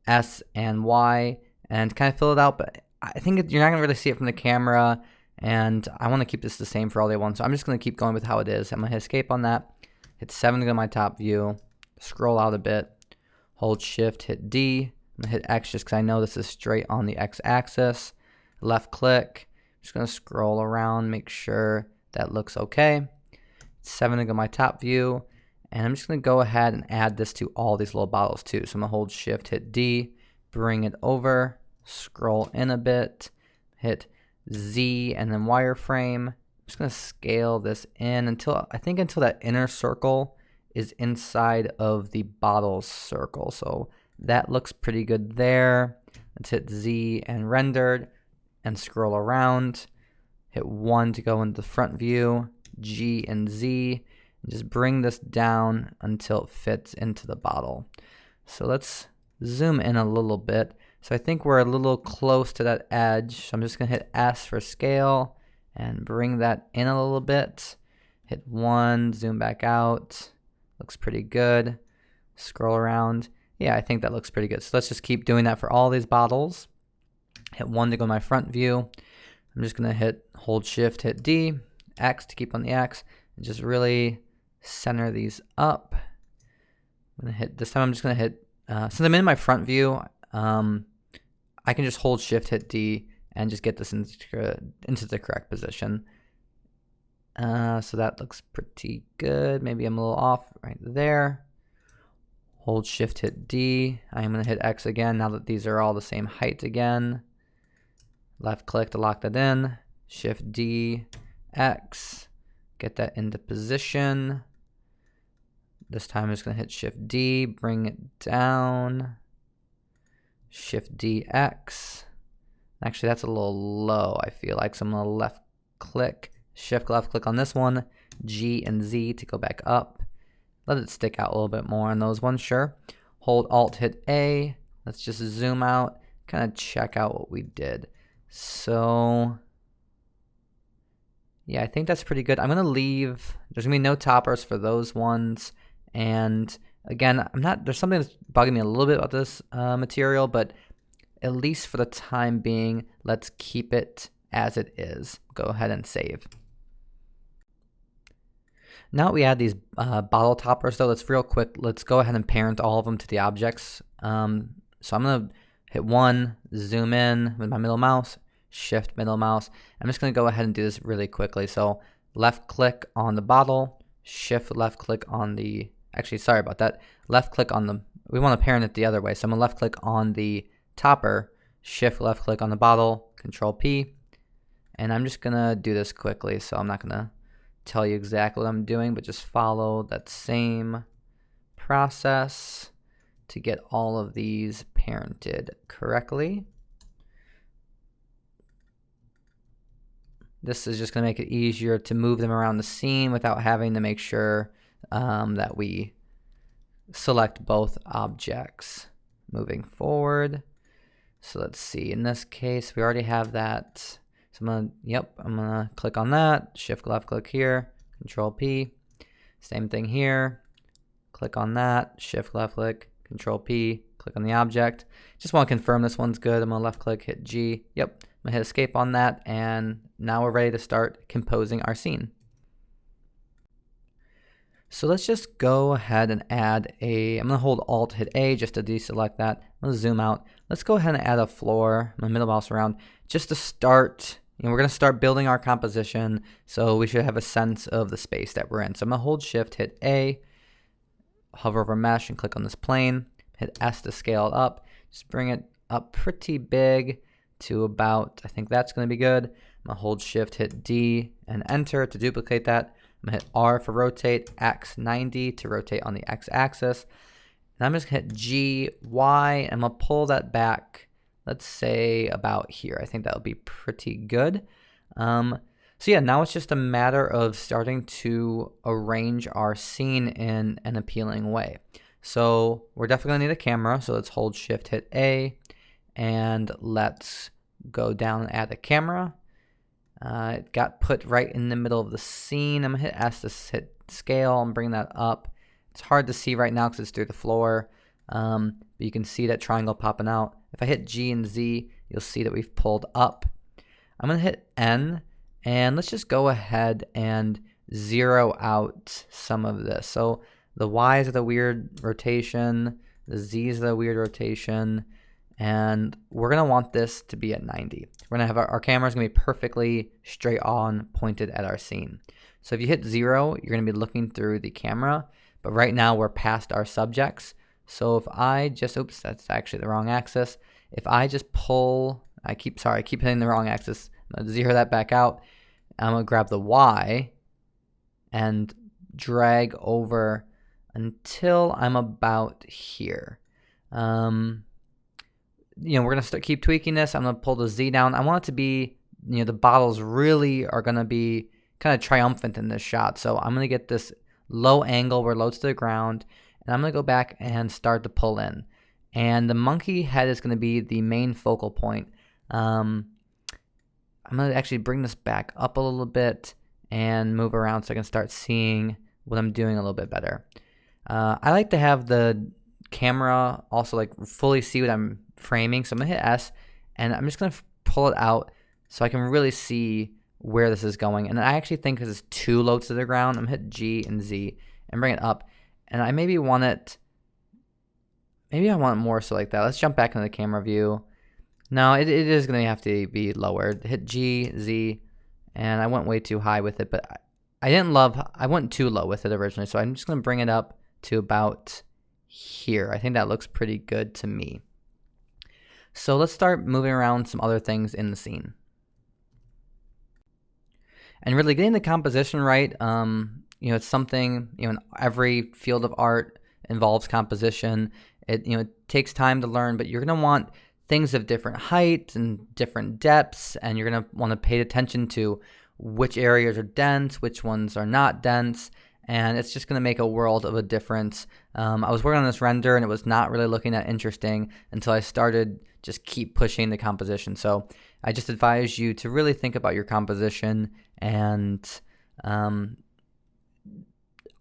S and Y, and kind of fill it out. But I think you're not gonna really see it from the camera, and I want to keep this the same for all day one. So I'm just gonna keep going with how it is. I'm gonna hit escape on that, hit 7 to go to my top view, scroll out a bit, hold Shift, hit D. I'm gonna hit X just because I know this is straight on the X axis. Left click. I'm just gonna scroll around, make sure that looks okay. 7 to go my top view, and I'm just gonna go ahead and add this to all these little bottles too. So I'm gonna hold Shift, hit D, bring it over, scroll in a bit, hit Z and then wireframe. I'm just gonna scale this in until that inner circle is inside of the bottle circle. So that looks pretty good there. Let's hit Z and rendered and scroll around. Hit 1 to go into the front view, G and Z, and just bring this down until it fits into the bottle. So let's zoom in a little bit. So I think we're a little close to that edge. So I'm just gonna hit S for scale and bring that in a little bit. Hit 1, zoom back out. Looks pretty good. Scroll around. Yeah, I think that looks pretty good. So let's just keep doing that for all these bottles. Hit 1 to go my front view. I'm just gonna hold Shift, hit D, X to keep on the X, and just really center these up. I'm gonna hit, this time I'm just gonna hit, since I'm in my front view, I can just hold Shift, hit D, and just get this into the correct position. So that looks pretty good. Maybe I'm a little off right there. Hold Shift, hit D. I'm going to hit X again now that these are all the same height again. Left click to lock that in. Shift D, X. Get that into position. This time I'm just going to hit Shift D, bring it down. Shift D, X. Actually, that's a little low, I feel like. So I'm going to left click. Shift left click on this one, G and Z to go back up. Let it stick out a little bit more on those ones, sure. Hold Alt, hit A. Let's just zoom out, kind of check out what we did. So, yeah, I think that's pretty good. I'm gonna leave, there's gonna be no toppers for those ones. And again, there's something that's bugging me a little bit about this material, but at least for the time being, let's keep it as it is. Go ahead and save. Now that we add these bottle toppers though, let's go ahead and parent all of them to the objects. So I'm gonna hit 1, zoom in with my middle mouse, Shift middle mouse. I'm just gonna go ahead and do this really quickly. So left click on the bottle, Shift left click on the, actually sorry about that, left click on the, we wanna parent it the other way. So I'm gonna left click on the topper, Shift left click on the bottle, Control P. And I'm just gonna do this quickly, so I'm not gonna tell you exactly what I'm doing, but just follow that same process to get all of these parented correctly. This is just gonna make it easier to move them around the scene without having to make sure that we select both objects moving forward. So let's see, in this case, we already have that. So I'm gonna click on that, Shift left click here, Control P. Same thing here, click on that, Shift left click, Control P, click on the object. Just wanna confirm this one's good. I'm gonna left click, hit G. Yep, I'm gonna hit escape on that, and now we're ready to start composing our scene. So let's just go ahead and add I'm gonna hold Alt, hit A just to deselect that. I'm gonna zoom out. Let's go ahead and add a floor, my middle mouse around, just to start. We're gonna start building our composition, so we should have a sense of the space that we're in. So I'm gonna hold Shift, hit A, hover over Mesh and click on this plane, hit S to scale it up. Just bring it up pretty big to about, I think that's gonna be good. I'm gonna hold Shift, hit D, and Enter to duplicate that. I'm gonna hit R for rotate, X 90 to rotate on the X axis. And I'm just gonna hit G, Y, and I'm gonna pull that back, let's say about here. I think that'll be pretty good. So yeah, now it's just a matter of starting to arrange our scene in an appealing way. So we're definitely gonna need a camera, so let's hold Shift, hit A, and let's go down and add a camera. It got put right in the middle of the scene. I'm gonna hit S to hit scale and bring that up. It's hard to see right now because it's through the floor, but you can see that triangle popping out. If I hit G and Z, you'll see that we've pulled up. I'm gonna hit N, and let's just go ahead and zero out some of this. So the Y's are the weird rotation, the Z's are the weird rotation, and we're gonna want this to be at 90. We're gonna have our camera's gonna be perfectly straight on, pointed at our scene. So if you hit 0, you're gonna be looking through the camera, but right now we're past our subjects. So if I just, oops, that's actually the wrong axis. If I just pull, I keep hitting the wrong axis. I'm gonna zero that back out. I'm gonna grab the Y and drag over until I'm about here. We're gonna keep tweaking this. I'm gonna pull the Z down. I want it to be, the bottles really are gonna be kind of triumphant in this shot. So I'm gonna get this low angle where it loads to the ground, and I'm gonna go back and start to pull in. And the monkey head is gonna be the main focal point. I'm gonna actually bring this back up a little bit and move around so I can start seeing what I'm doing a little bit better. I like to have the camera also like fully see what I'm framing. So I'm gonna hit S, and I'm just gonna pull it out so I can really see where this is going. And I actually think because it's too low to the ground, I'm gonna hit G and Z and bring it up. And I maybe want it more so like that. Let's jump back into the camera view. No, it is gonna have to be lowered. Hit G, Z, and I went way too high with it, but I went too low with it originally. So I'm just gonna bring it up to about here. I think that looks pretty good to me. So let's start moving around some other things in the scene. And really getting the composition right, it's something, in every field of art involves composition. It takes time to learn, but you're gonna want things of different heights and different depths, and you're gonna want to pay attention to which areas are dense, which ones are not dense, and it's just going to make a world of a difference. I was working on this render, and it was not really looking that interesting until I started just keep pushing the composition. So I just advise you to really think about your composition, and I'm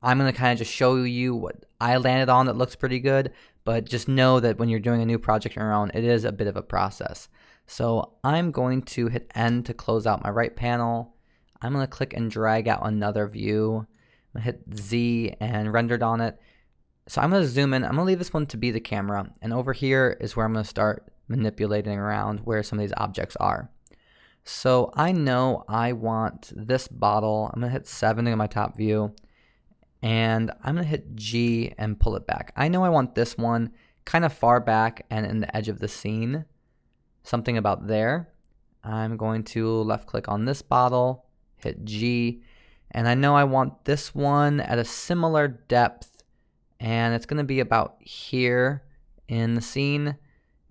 going to kind of just show you what I landed on that looks pretty good, but just know that when you're doing a new project on your own, it is a bit of a process. So I'm going to hit N to close out my right panel. I'm going to click and drag out another view. I'm gonna hit Z and rendered on it. So I'm gonna zoom in. I'm gonna leave this one to be the camera, and over here is where I'm gonna start manipulating around where some of these objects are. So I know I want this bottle. I'm gonna hit 7 in my top view, and I'm gonna hit G and pull it back. I know I want this one kind of far back and in the edge of the scene, something about there. I'm going to left click on this bottle, hit G, and I know I want this one at a similar depth, and it's going to be about here in the scene.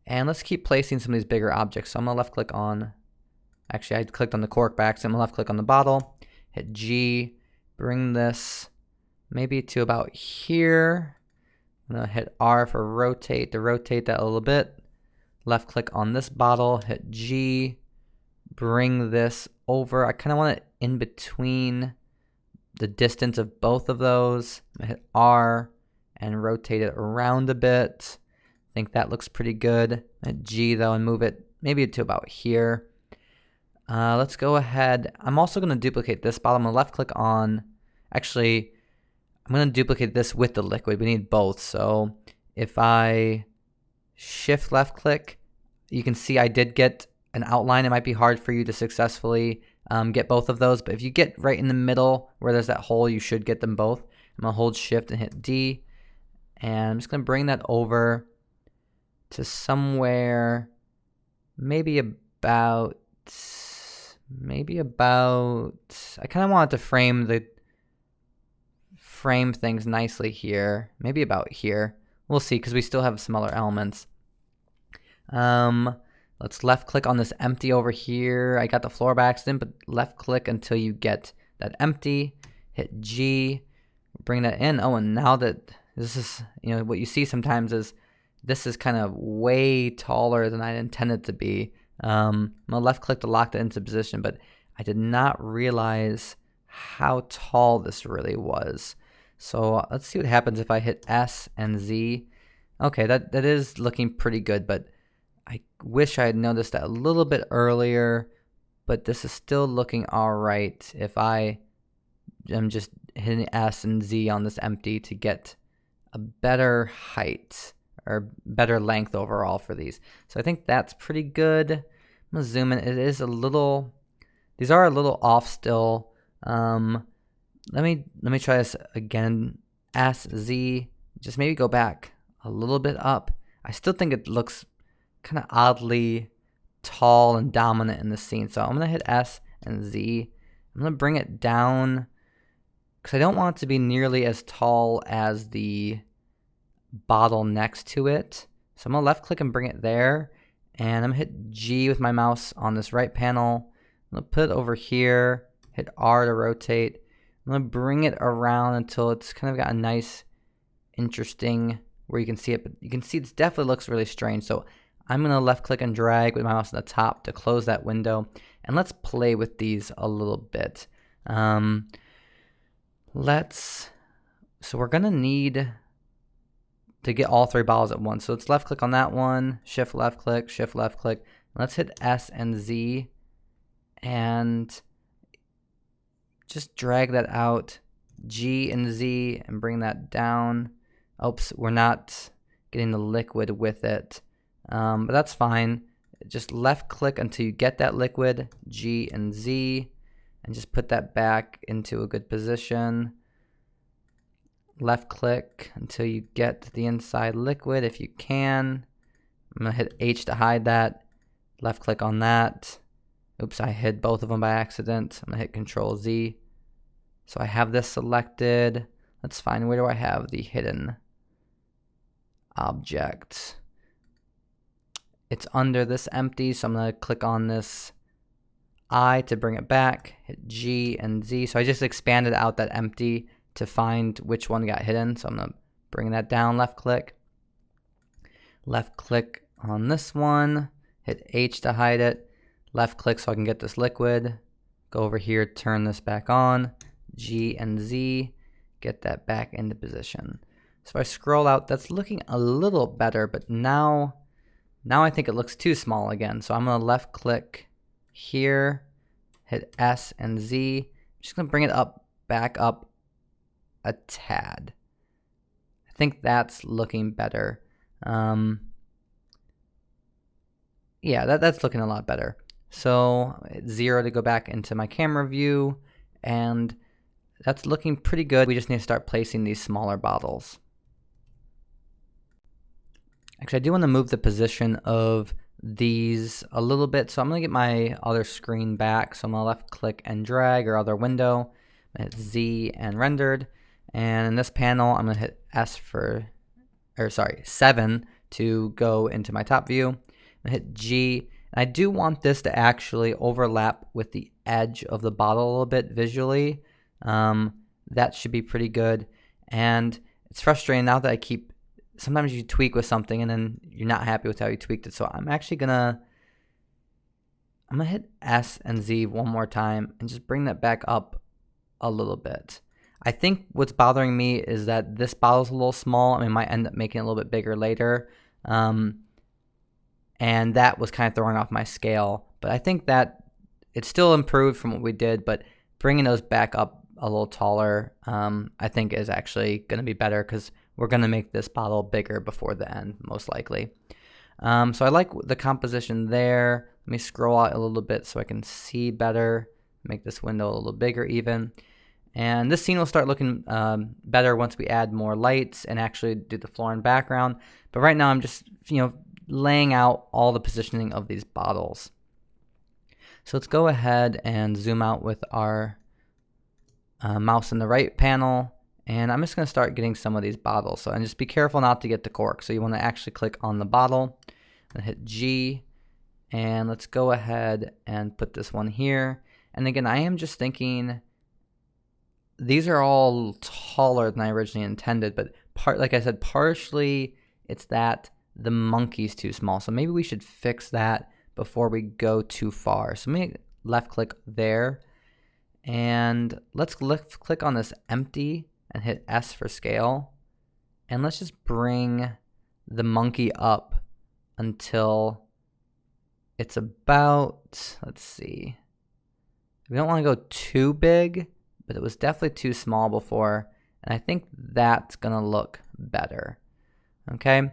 And let's keep placing some of these bigger objects. So I'm going to left click on, actually I clicked on the cork back, so I'm going to left click on the bottle, hit G, bring this maybe to about here. I'm going to hit R for rotate to rotate that a little bit. Left click on this bottle, hit G, bring this over. I kind of want it in between the distance of both of those. I'm gonna hit R and rotate it around a bit. I think that looks pretty good. Hit G though and move it maybe to about here. Let's go ahead. I'm also going to duplicate this bottle. I'm going to left click on, actually, I'm going to duplicate this with the liquid. We need both. So if I shift left click, you can see I did get an outline. It might be hard for you to successfully get both of those, but if you get right in the middle where there's that hole, you should get them both. I'm going to hold shift and hit D, and I'm just going to bring that over to somewhere maybe about, I kind of want it to frame things nicely here, maybe about here. We'll see, because we still have some other elements. Let's left click on this empty over here. I got the floor by accident, but left click until you get that empty, hit G, bring that in. Oh, and now that this is, what you see sometimes is this is kind of way taller than I intended to be. I'm gonna left click to lock that into position, but I did not realize how tall this really was. So let's see what happens if I hit S and Z. Okay, that is looking pretty good, but I wish I had noticed that a little bit earlier, but this is still looking all right if I am just hitting S and Z on this empty to get a better height or better length overall for these. So I think that's pretty good. I'm gonna zoom in. It is a little, these are a little off still. Let me try this again. S, Z, just maybe go back a little bit up. I still think it looks kind of oddly tall and dominant in the scene. So I'm going to hit S and Z. I'm going to bring it down because I don't want it to be nearly as tall as the bottle next to it. So I'm going to left click and bring it there. And I'm going to hit G with my mouse on this right panel. I'm going to put it over here, hit R to rotate. I'm going to bring it around until it's kind of got a nice, interesting, where you can see it. But you can see it definitely looks really strange. So I'm going to left click and drag with my mouse on the top to close that window. And let's play with these a little bit. So we're going to need to get all three bottles at once. So let's left click on that one, shift left click, shift left click. Let's hit S and Z and just drag that out, G and Z, and bring that down. Oops, we're not getting the liquid with it. But that's fine. Just left click until you get that liquid, G and Z, and just put that back into a good position. Left click until you get the inside liquid if you can. I'm gonna hit H to hide that. Left click on that. Oops, I hid both of them by accident. I'm gonna hit Control Z. So I have this selected. Let's find, where do I have the hidden object? It's under this empty, so I'm going to click on this I to bring it back, hit G and Z. So I just expanded out that empty to find which one got hidden. So I'm going to bring that down, left click on this one, hit H to hide it, left click so I can get this liquid, go over here, turn this back on, G and Z, get that back into position. So if I scroll out, that's looking a little better, but now I think it looks too small again. So I'm going to left click here, hit S and Z. I'm just going to bring it back up a tad. I think that's looking better. Yeah, that's looking a lot better. So 0 to go back into my camera view, and that's looking pretty good. We just need to start placing these smaller bottles. Actually, I do want to move the position of these a little bit. So I'm going to get my other screen back. So I'm going to left click and drag, or other window, hit Z and rendered. And in this panel, I'm going to hit S 7 to go into my top view. I'm going to hit G. And I do want this to actually overlap with the edge of the bottle a little bit visually. That should be pretty good. And it's frustrating now that sometimes you tweak with something and then you're not happy with how you tweaked it. So I'm actually I'm gonna hit S and Z one more time and just bring that back up a little bit. I think what's bothering me is that this bottle's a little small. I mean, I might end up making it a little bit bigger later. And that was kind of throwing off my scale. But I think that it's still improved from what we did, but bringing those back up a little taller, I think is actually going to be better because we're going to make this bottle bigger before the end, most likely. So I like the composition there. Let me scroll out a little bit so I can see better. Make this window a little bigger even. And this scene will start looking better once we add more lights and actually do the floor and background. But right now I'm just, laying out all the positioning of these bottles. So let's go ahead and zoom out with our mouse in the right panel. And I'm just going to start getting some of these bottles. And just be careful not to get the cork. So you want to actually click on the bottle and hit G. And let's go ahead and put this one here. And again, I am just thinking these are all taller than I originally intended. But like I said, partially it's that the monkey's too small. So maybe we should fix that before we go too far. So let me left click there. And let's click on this empty and hit S for scale. And let's just bring the monkey up until it's about, let's see. We don't want to go too big, but it was definitely too small before. And I think that's going to look better. Okay.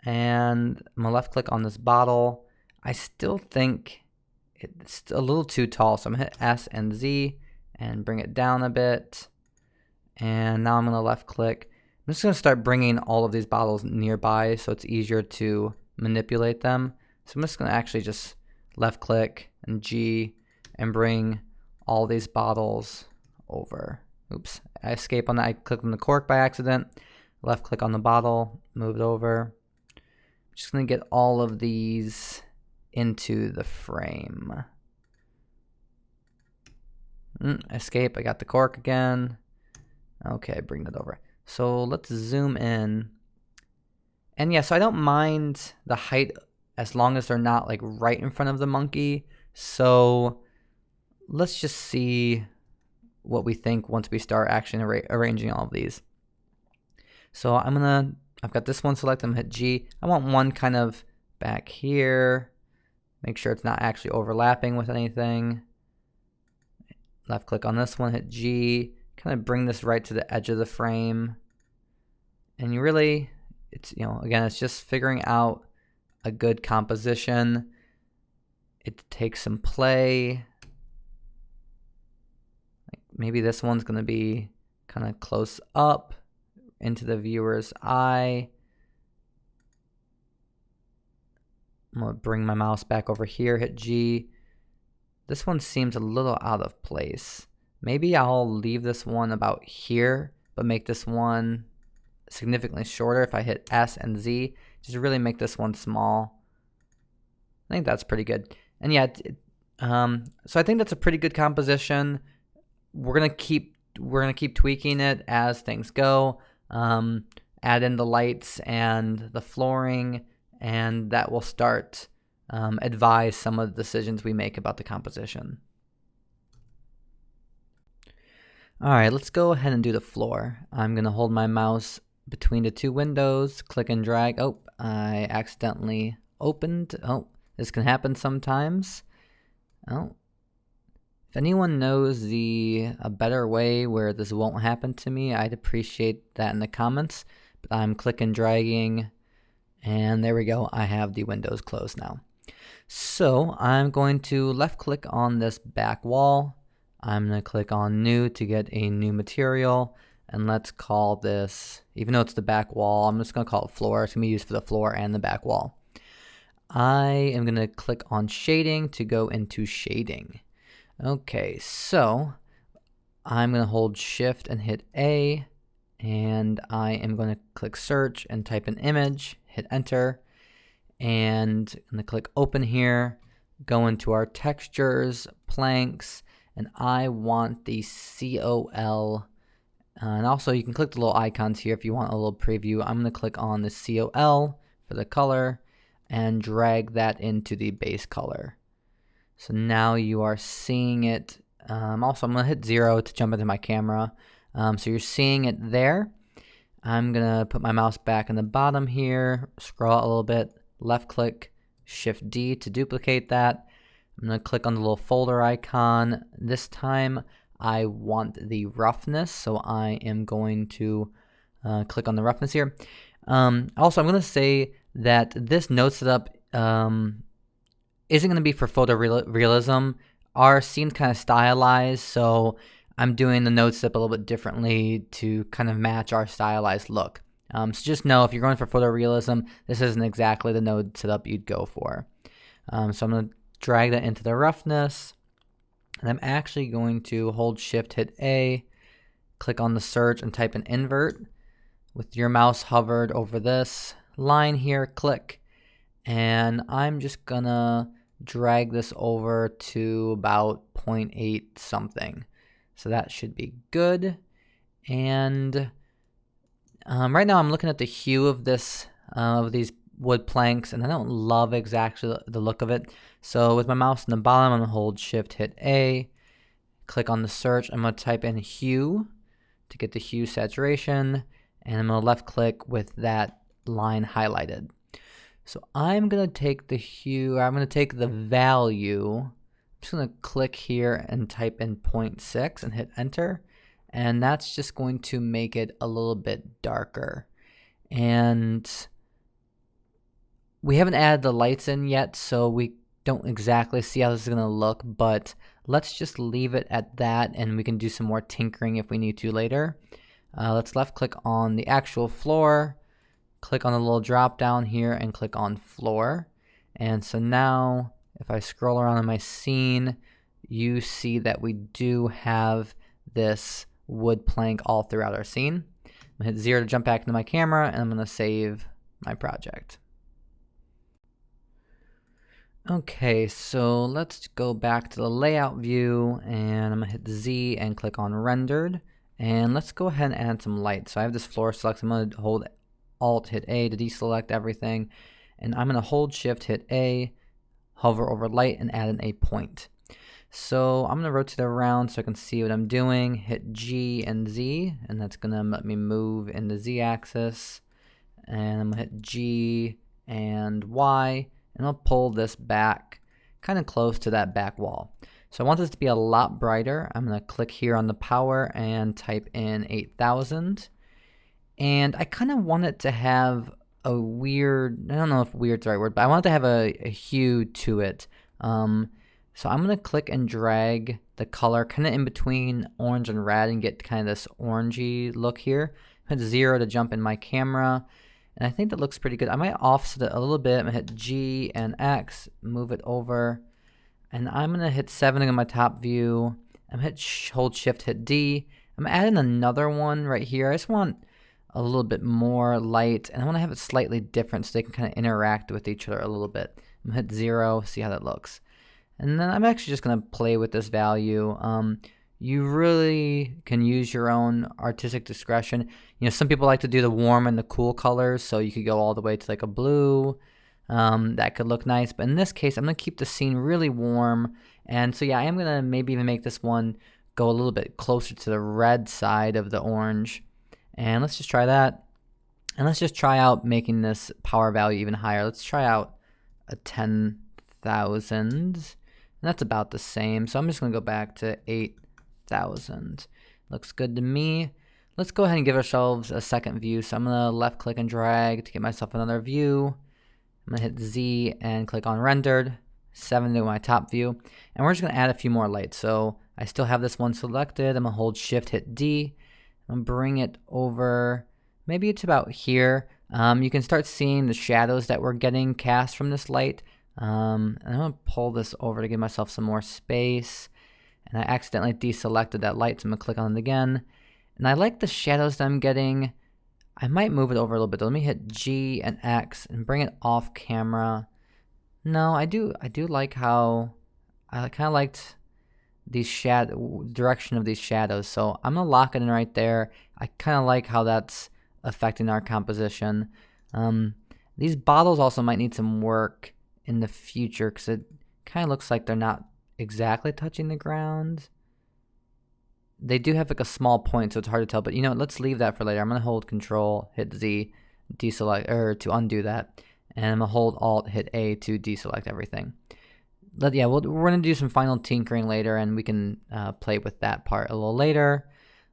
And I'm going to left click on this bottle. I still think it's a little too tall. So I'm going to hit S and Z and bring it down a bit. And now I'm going to left click. I'm just going to start bringing all of these bottles nearby so it's easier to manipulate them. So I'm just going to actually just left click and G and bring all these bottles over. Oops, I escape on that. I clicked on the cork by accident. Left click on the bottle, move it over. I'm just going to get all of these into the frame. Escape, I got the cork again. Okay, bring that over. So let's zoom in. And yeah, so I don't mind the height as long as they're not like right in front of the monkey. So let's just see what we think once we start actually arranging all of these. So I've got this one selected, I'm gonna hit G. I want one kind of back here. Make sure it's not actually overlapping with anything. Left click on this one, hit G. Kind of bring this right to the edge of the frame. And you really, it's, again, it's just figuring out a good composition. It takes some play. Like maybe this one's going to be kind of close up into the viewer's eye. I'm going to bring my mouse back over here, hit G. This one seems a little out of place. Maybe I'll leave this one about here, but make this one significantly shorter if I hit S and Z. Just really make this one small. I think that's pretty good. And yeah, so I think that's a pretty good composition. We're gonna keep tweaking it as things go. Add in the lights and the flooring, and that will start advise some of the decisions we make about the composition. All right, let's go ahead and do the floor. I'm gonna hold my mouse between the two windows, click and drag. Oh, I accidentally opened. Oh, this can happen sometimes. Oh, if anyone knows a better way where this won't happen to me, I'd appreciate that in the comments. But I'm click and dragging, and there we go. I have the windows closed now. So I'm going to left click on this back wall. I'm going to click on new to get a new material, and let's call this, even though it's the back wall, I'm just going to call it floor. It's going to be used for the floor and the back wall. I am going to click on shading to go into shading. Okay, so I'm going to hold shift and hit A, and I am going to click search and type an image, hit enter, and I'm going to click open here, go into our textures, planks, and I want the COL, and also you can click the little icons here if you want a little preview. I'm going to click on the COL for the color and drag that into the base color. So now you are seeing it. Also, I'm going to hit 0 to jump into my camera. So you're seeing it there. I'm going to put my mouse back in the bottom here, scroll out a little bit, left click, shift D to duplicate that. I'm going to click on the little folder icon. This time I want the roughness, so I am going to click on the roughness here. Also, I'm going to say that this node setup isn't going to be for photorealism. Our scene's kind of stylized, so I'm doing the node setup a little bit differently to kind of match our stylized look. So just know if you're going for photorealism, this isn't exactly the node setup you'd go for. So I'm going to drag that into the roughness, and I'm actually going to hold Shift, hit A, click on the search and type in invert. With your mouse hovered over this line here, click, and I'm just gonna drag this over to about 0.8 something. So that should be good. And right now I'm looking at the hue of this of these wood planks, and I don't love exactly the look of it. So with my mouse in the bottom, I'm gonna hold Shift, hit A, click on the search. I'm gonna type in hue to get the hue saturation, and I'm gonna left click with that line highlighted. So I'm gonna take the hue, I'm gonna take the value. I'm just gonna click here and type in 0.6 and hit enter. And that's just going to make it a little bit darker. And we haven't added the lights in yet, so we don't exactly see how this is going to look, but let's just leave it at that, and we can do some more tinkering if we need to later. Let's left click on the actual floor, click on the little drop down here, and click on floor. And so now if I scroll around in my scene, you see that we do have this wood plank all throughout our scene. I'm gonna hit 0 to jump back into my camera, and I'm gonna save my project. Okay, so let's go back to the layout view, and I'm gonna hit Z and click on rendered, and let's go ahead and add some light. So I have this floor select, I'm gonna hold Alt, hit A to deselect everything, and I'm gonna hold Shift, hit A, hover over light, and add in a point. So I'm gonna rotate it around so I can see what I'm doing, hit G and Z, and that's gonna let me move in the Z axis, and I'm gonna hit G and Y, and I'll pull this back kind of close to that back wall. So I want this to be a lot brighter. I'm gonna click here on the power and type in 8000, and I kind of want it to have a weird, I don't know if weird's the right word, but I want it to have a hue to it. So I'm going to click and drag the color kind of in between orange and red and get kind of this orangey look here. Hit 0 to jump in my camera, and I think that looks pretty good. I might offset it a little bit. I'm going to hit G and X, move it over, and I'm going to hit 7 in my top view. I'm going to hold Shift, hit D. I'm adding another one right here. I just want a little bit more light, and I want to have it slightly different so they can kind of interact with each other a little bit. I'm going to hit 0, see how that looks. And then I'm actually just going to play with this value. You really can use your own artistic discretion. You know, some people like to do the warm and the cool colors, so you could go all the way to like a blue. That could look nice. But in this case, I'm going to keep the scene really warm. And so yeah, I am going to maybe even make this one go a little bit closer to the red side of the orange. And let's just try that. And let's just try out making this power value even higher. Let's try out a 10,000. And that's about the same. So I'm just going to go back to 8,000. Looks good to me. Let's go ahead and give ourselves a second view. So I'm going to left click and drag to get myself another view. I'm going to hit Z and click on rendered. 7 to my top view. And we're just going to add a few more lights. So I still have this one selected. I'm going to hold Shift, hit D. I'm going to bring it over. Maybe it's about here. You can start seeing the shadows that we're getting cast from this light. And I'm going to pull this over to give myself some more space. And I accidentally deselected that light, so I'm going to click on it again. And I like the shadows that I'm getting. I might move it over a little bit. Let me hit G and X and bring it off camera. No, I do like how, I kind of liked the direction of these shadows. So I'm going to lock it in right there. I kind of like how that's affecting our composition. These bottles also might need some work in the future because it kind of looks like they're not exactly touching the ground. They do have like a small point, so it's hard to tell, but you know, let's leave that for later. I'm going to hold Control, hit Z, deselect, or to undo that, and I'm going to hold Alt, hit A to deselect everything. we're going to do some final tinkering later, and we can play with that part a little later.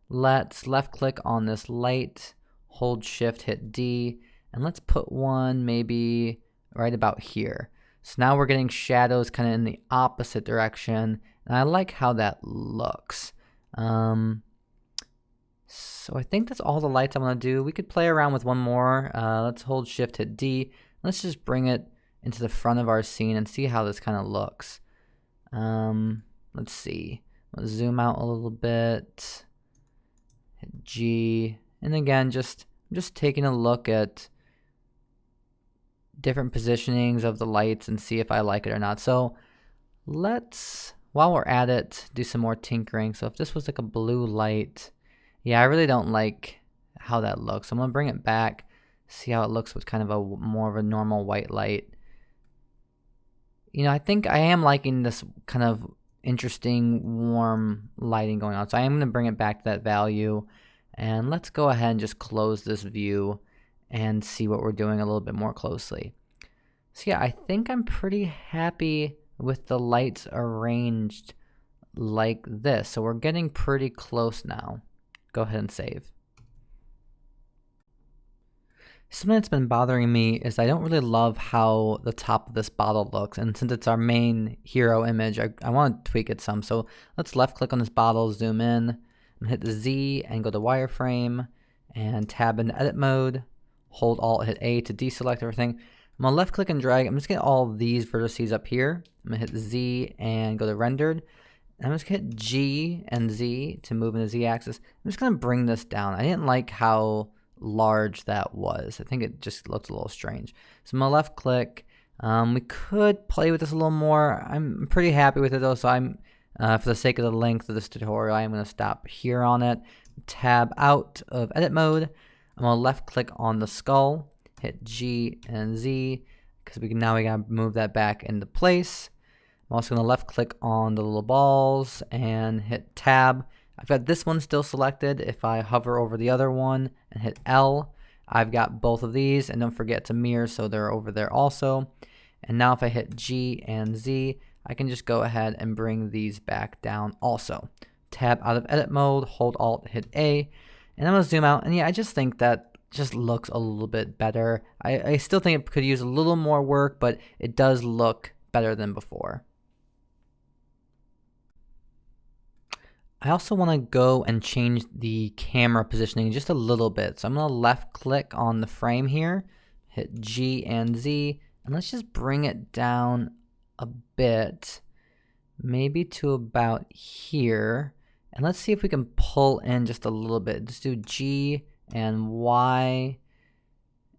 Let's left click on this light, hold shift, hit D, and let's put one maybe right about here. So now we're getting shadows kind of in the opposite direction, and I like how that looks. So I think that's all the lights I'm going to do. We could play around with one more. Let's hold shift, hit D. Let's just bring it into the front of our scene and see how this kind of looks. Let's see. Let's zoom out a little bit. Hit G. And again, I'm just taking a look at different positionings of the lights and see if I like it or not. So let's, while we're at it, do some more tinkering. So if this was like a blue light, yeah, I really don't like how that looks. I'm gonna bring it back, see how it looks with kind of a more of a normal white light. You know, I think I am liking this kind of interesting warm lighting going on. So I am gonna bring it back to that value, and let's go ahead and just close this view and see what we're doing a little bit more closely. So yeah, I think I'm pretty happy with the lights arranged like this. So we're getting pretty close now. Go ahead and save. Something that's been bothering me is I don't really love how the top of this bottle looks, and since it's our main hero image, I want to tweak it some. So let's left click on this bottle, zoom in, and hit the Z and go to wireframe, and tab into edit mode, hold Alt, hit A to deselect everything. I'm gonna left click and drag. I'm just gonna get all these vertices up here. I'm gonna hit Z and go to rendered. I'm just gonna hit G and Z to move in the Z axis. I'm just gonna bring this down. I didn't like how large that was. I think it just looked a little strange. So I'm gonna left click. We could play with this a little more. I'm pretty happy with it though, so I'm, for the sake of the length of this tutorial, I'm gonna stop here on it. Tab out of edit mode. I'm gonna left click on the skull, hit G and Z, because now we gotta move that back into place. I'm also going to left click on the little balls and hit tab. I've got this one still selected. If I hover over the other one and hit L, I've got both of these, and don't forget to mirror so they're over there also. And now if I hit G and Z, I can just go ahead and bring these back down also. Tab out of edit mode, hold Alt, hit A, and I'm going to zoom out. And yeah, I just think that just looks a little bit better. I still think it could use a little more work, but it does look better than before. I also want to go and change the camera positioning just a little bit. So I'm going to left click on the frame here, hit G and Z, and let's just bring it down a bit, maybe to about here. And let's see if we can pull in just a little bit. Just do G and Y.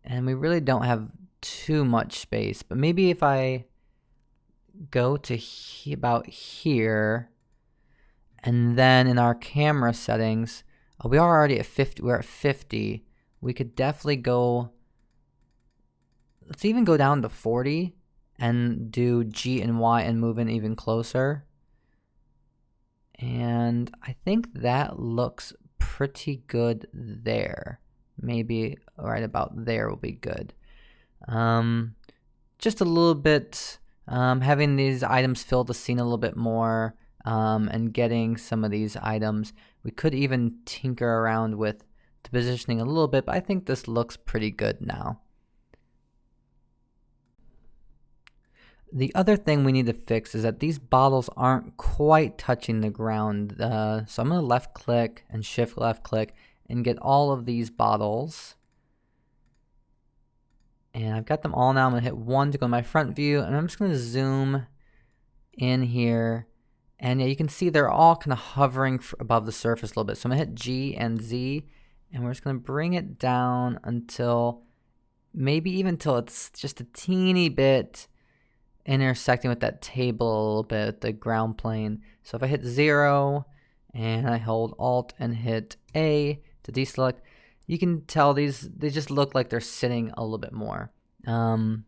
And we really don't have too much space, but maybe if I go to about here, and then in our camera settings, we are already at 50. We're at 50. We could definitely go, let's even go down to 40 and do G and Y and move in even closer. And I think that looks pretty good there. Maybe right about there will be good. Just a little bit, having these items fill the scene a little bit more. And getting some of these items. We could even tinker around with the positioning a little bit, but I think this looks pretty good now. The other thing we need to fix is that these bottles aren't quite touching the ground. So I'm going to left click and shift left click and get all of these bottles. And I've got them all now. I'm going to hit 1 to go to my front view, and I'm just going to zoom in here. And yeah, you can see they're all kind of hovering above the surface a little bit. So I'm going to hit G and Z, and we're just going to bring it down until, maybe even until it's just a teeny bit intersecting with that table a little bit, the ground plane. So if I hit 0, and I hold Alt and hit A to deselect, you can tell they just look like they're sitting a little bit more. So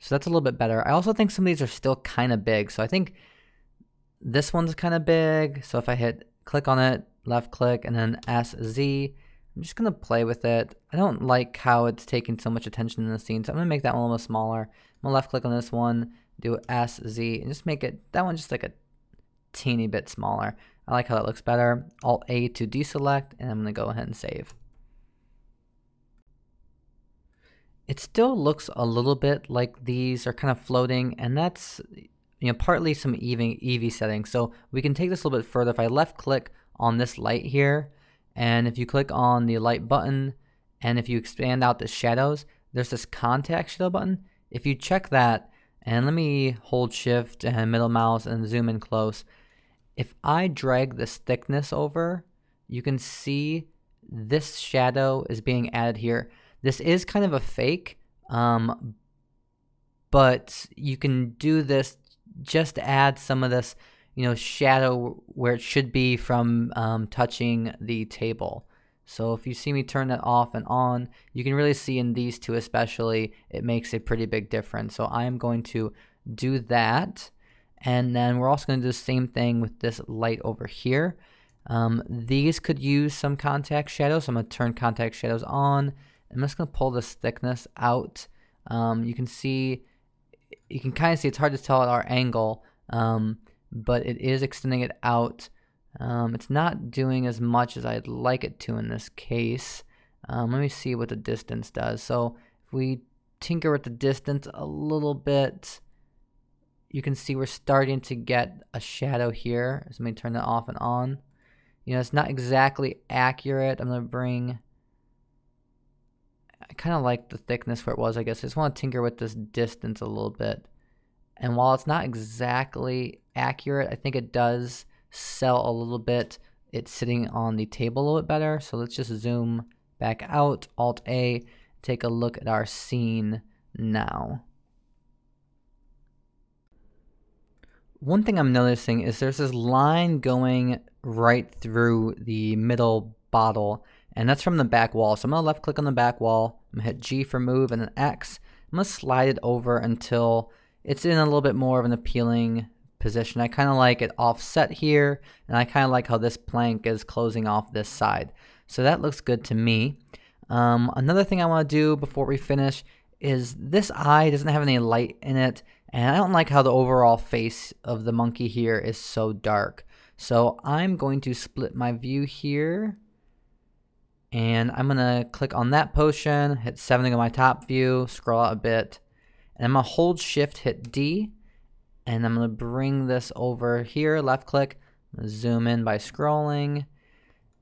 that's a little bit better. I also think some of these are still kind of big. So I think this one's kind of big, so if I hit click on it, left click, and then SZ, I'm just going to play with it. I don't like how it's taking so much attention in the scene, so I'm going to make that one a little smaller. I'm going to left click on this one, do S, Z, and just make it, that one just like a teeny bit smaller. I like how that looks better. Alt A to deselect, and I'm gonna go ahead and save. It still looks a little bit like these are kind of floating, and that's partly some EV settings. So we can take this a little bit further. If I left click on this light here, and if you click on the light button, and if you expand out the shadows, there's this contact shadow button. If you check that, and let me hold shift and middle mouse and zoom in close. If I drag this thickness over, you can see this shadow is being added here. This is kind of a fake, but you can do this just to add some of this, shadow where it should be from touching the table. So if you see me turn that off and on, you can really see in these two especially, it makes a pretty big difference. So I am going to do that. And then we're also going to do the same thing with this light over here. These could use some contact shadows. So I'm going to turn contact shadows on. I'm just going to pull this thickness out. You can kind of see, it's hard to tell at our angle, but it is extending it out. It's not doing as much as I'd like it to in this case. Let me see what the distance does. So if we tinker with the distance a little bit, you can see we're starting to get a shadow here. So let me turn that off and on. It's not exactly accurate. I'm going to bring, I kind of like the thickness where it was, I guess. I just want to tinker with this distance a little bit. And while it's not exactly accurate, I think it does sell a little bit. It's sitting on the table a little bit better. So let's just zoom back out, Alt A, take a look at our scene now. One thing I'm noticing is there's this line going right through the middle bottle, and that's from the back wall. So I'm gonna left click on the back wall, I'm gonna hit G for move and then X. I'm gonna slide it over until it's in a little bit more of an appealing position. I kind of like it offset here, and I kind of like how this plank is closing off this side. So that looks good to me. Another thing I want to do before we finish is this eye doesn't have any light in it, and I don't like how the overall face of the monkey here is so dark. So I'm going to split my view here, and I'm going to click on that potion, hit 70 on my top view, scroll out a bit, and I'm going to hold shift, hit D, and I'm going to bring this over here, left click, zoom in by scrolling.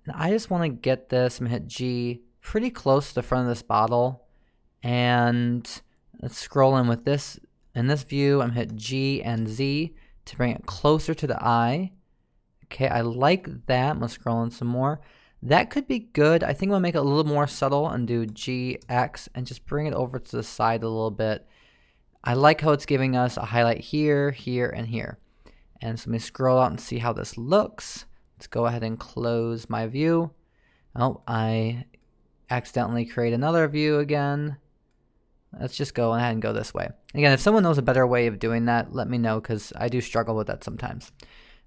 And I just want to get this, I'm going to hit G, pretty close to the front of this bottle, and let's scroll in with this. In this view, I'm hit G and Z to bring it closer to the eye. Okay, I like that. I'm going to scroll in some more. That could be good. I think I'm going to make it a little more subtle and do G, X, and just bring it over to the side a little bit. I like how it's giving us a highlight here, here, and here. And so let me scroll out and see how this looks. Let's go ahead and close my view. Oh, I accidentally create another view again. Let's just go ahead and go this way. Again, if someone knows a better way of doing that, let me know, because I do struggle with that sometimes.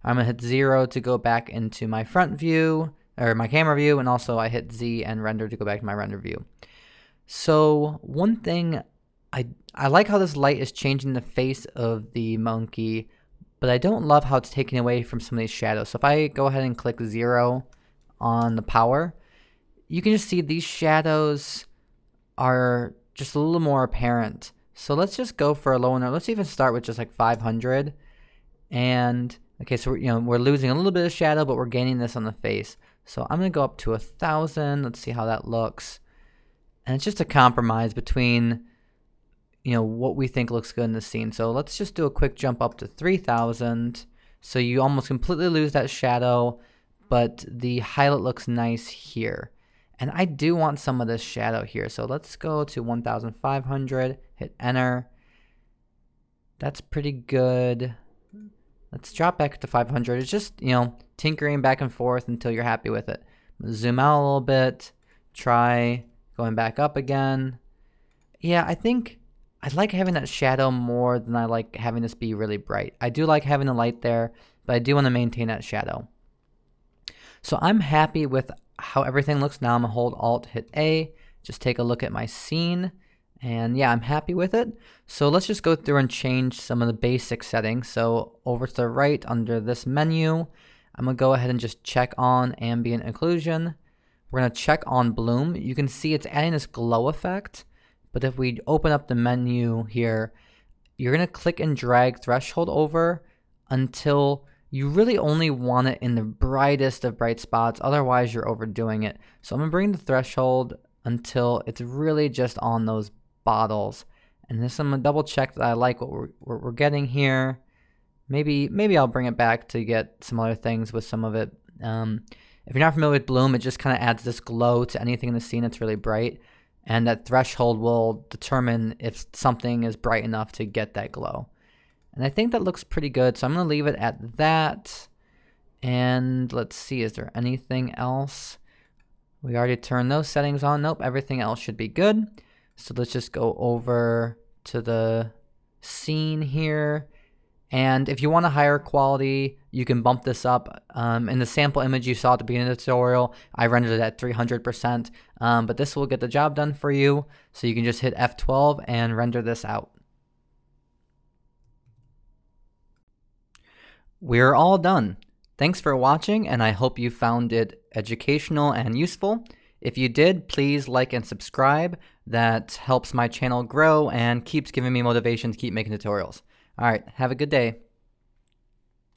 I'm going to hit 0 to go back into my front view, or my camera view, and also I hit Z and render to go back to my render view. So one thing, I like how this light is changing the face of the monkey, but I don't love how it's taking away from some of these shadows. So if I go ahead and click 0 on the power, you can just see these shadows are just a little more apparent. So let's just go for a low number. Let's even start with just like 500. And okay, so we're losing a little bit of shadow, but we're gaining this on the face. So I'm gonna go up to 1,000. Let's see how that looks. And it's just a compromise between what we think looks good in the scene. So let's just do a quick jump up to 3,000. So you almost completely lose that shadow, but the highlight looks nice here. And I do want some of this shadow here. So let's go to 1,500, hit enter. That's pretty good. Let's drop back to 500. It's just, tinkering back and forth until you're happy with it. Zoom out a little bit. Try going back up again. Yeah, I think I like having that shadow more than I like having this be really bright. I do like having the light there, but I do want to maintain that shadow. So I'm happy with how everything looks now. I'm going to hold Alt, hit A, just take a look at my scene, And yeah, I'm happy with it. So let's just go through and change some of the basic settings. So over to the right under this menu, I'm gonna go ahead and just check on ambient occlusion. We're gonna check on bloom. You can see it's adding this glow effect, but if we open up the menu here, you're gonna click and drag threshold over until you really only want it in the brightest of bright spots, otherwise you're overdoing it. So I'm gonna bring the threshold until it's really just on those bottles. And this, I'm gonna double check that I like what we're getting here. Maybe I'll bring it back to get some other things with some of it. If you're not familiar with bloom, it just kind of adds this glow to anything in the scene that's really bright. And that threshold will determine if something is bright enough to get that glow. And I think that looks pretty good, so I'm gonna leave it at that. And let's see, is there anything else? We already turned those settings on. Nope, everything else should be good. So let's just go over to the scene here. And if you want a higher quality, you can bump this up. In the sample image you saw at the beginning of the tutorial, I rendered it at 300%, but this will get the job done for you. So you can just hit F12 and render this out. We're all done. Thanks for watching, and I hope you found it educational and useful. If you did, please like and subscribe. That helps my channel grow and keeps giving me motivation to keep making tutorials. All right, have a good day.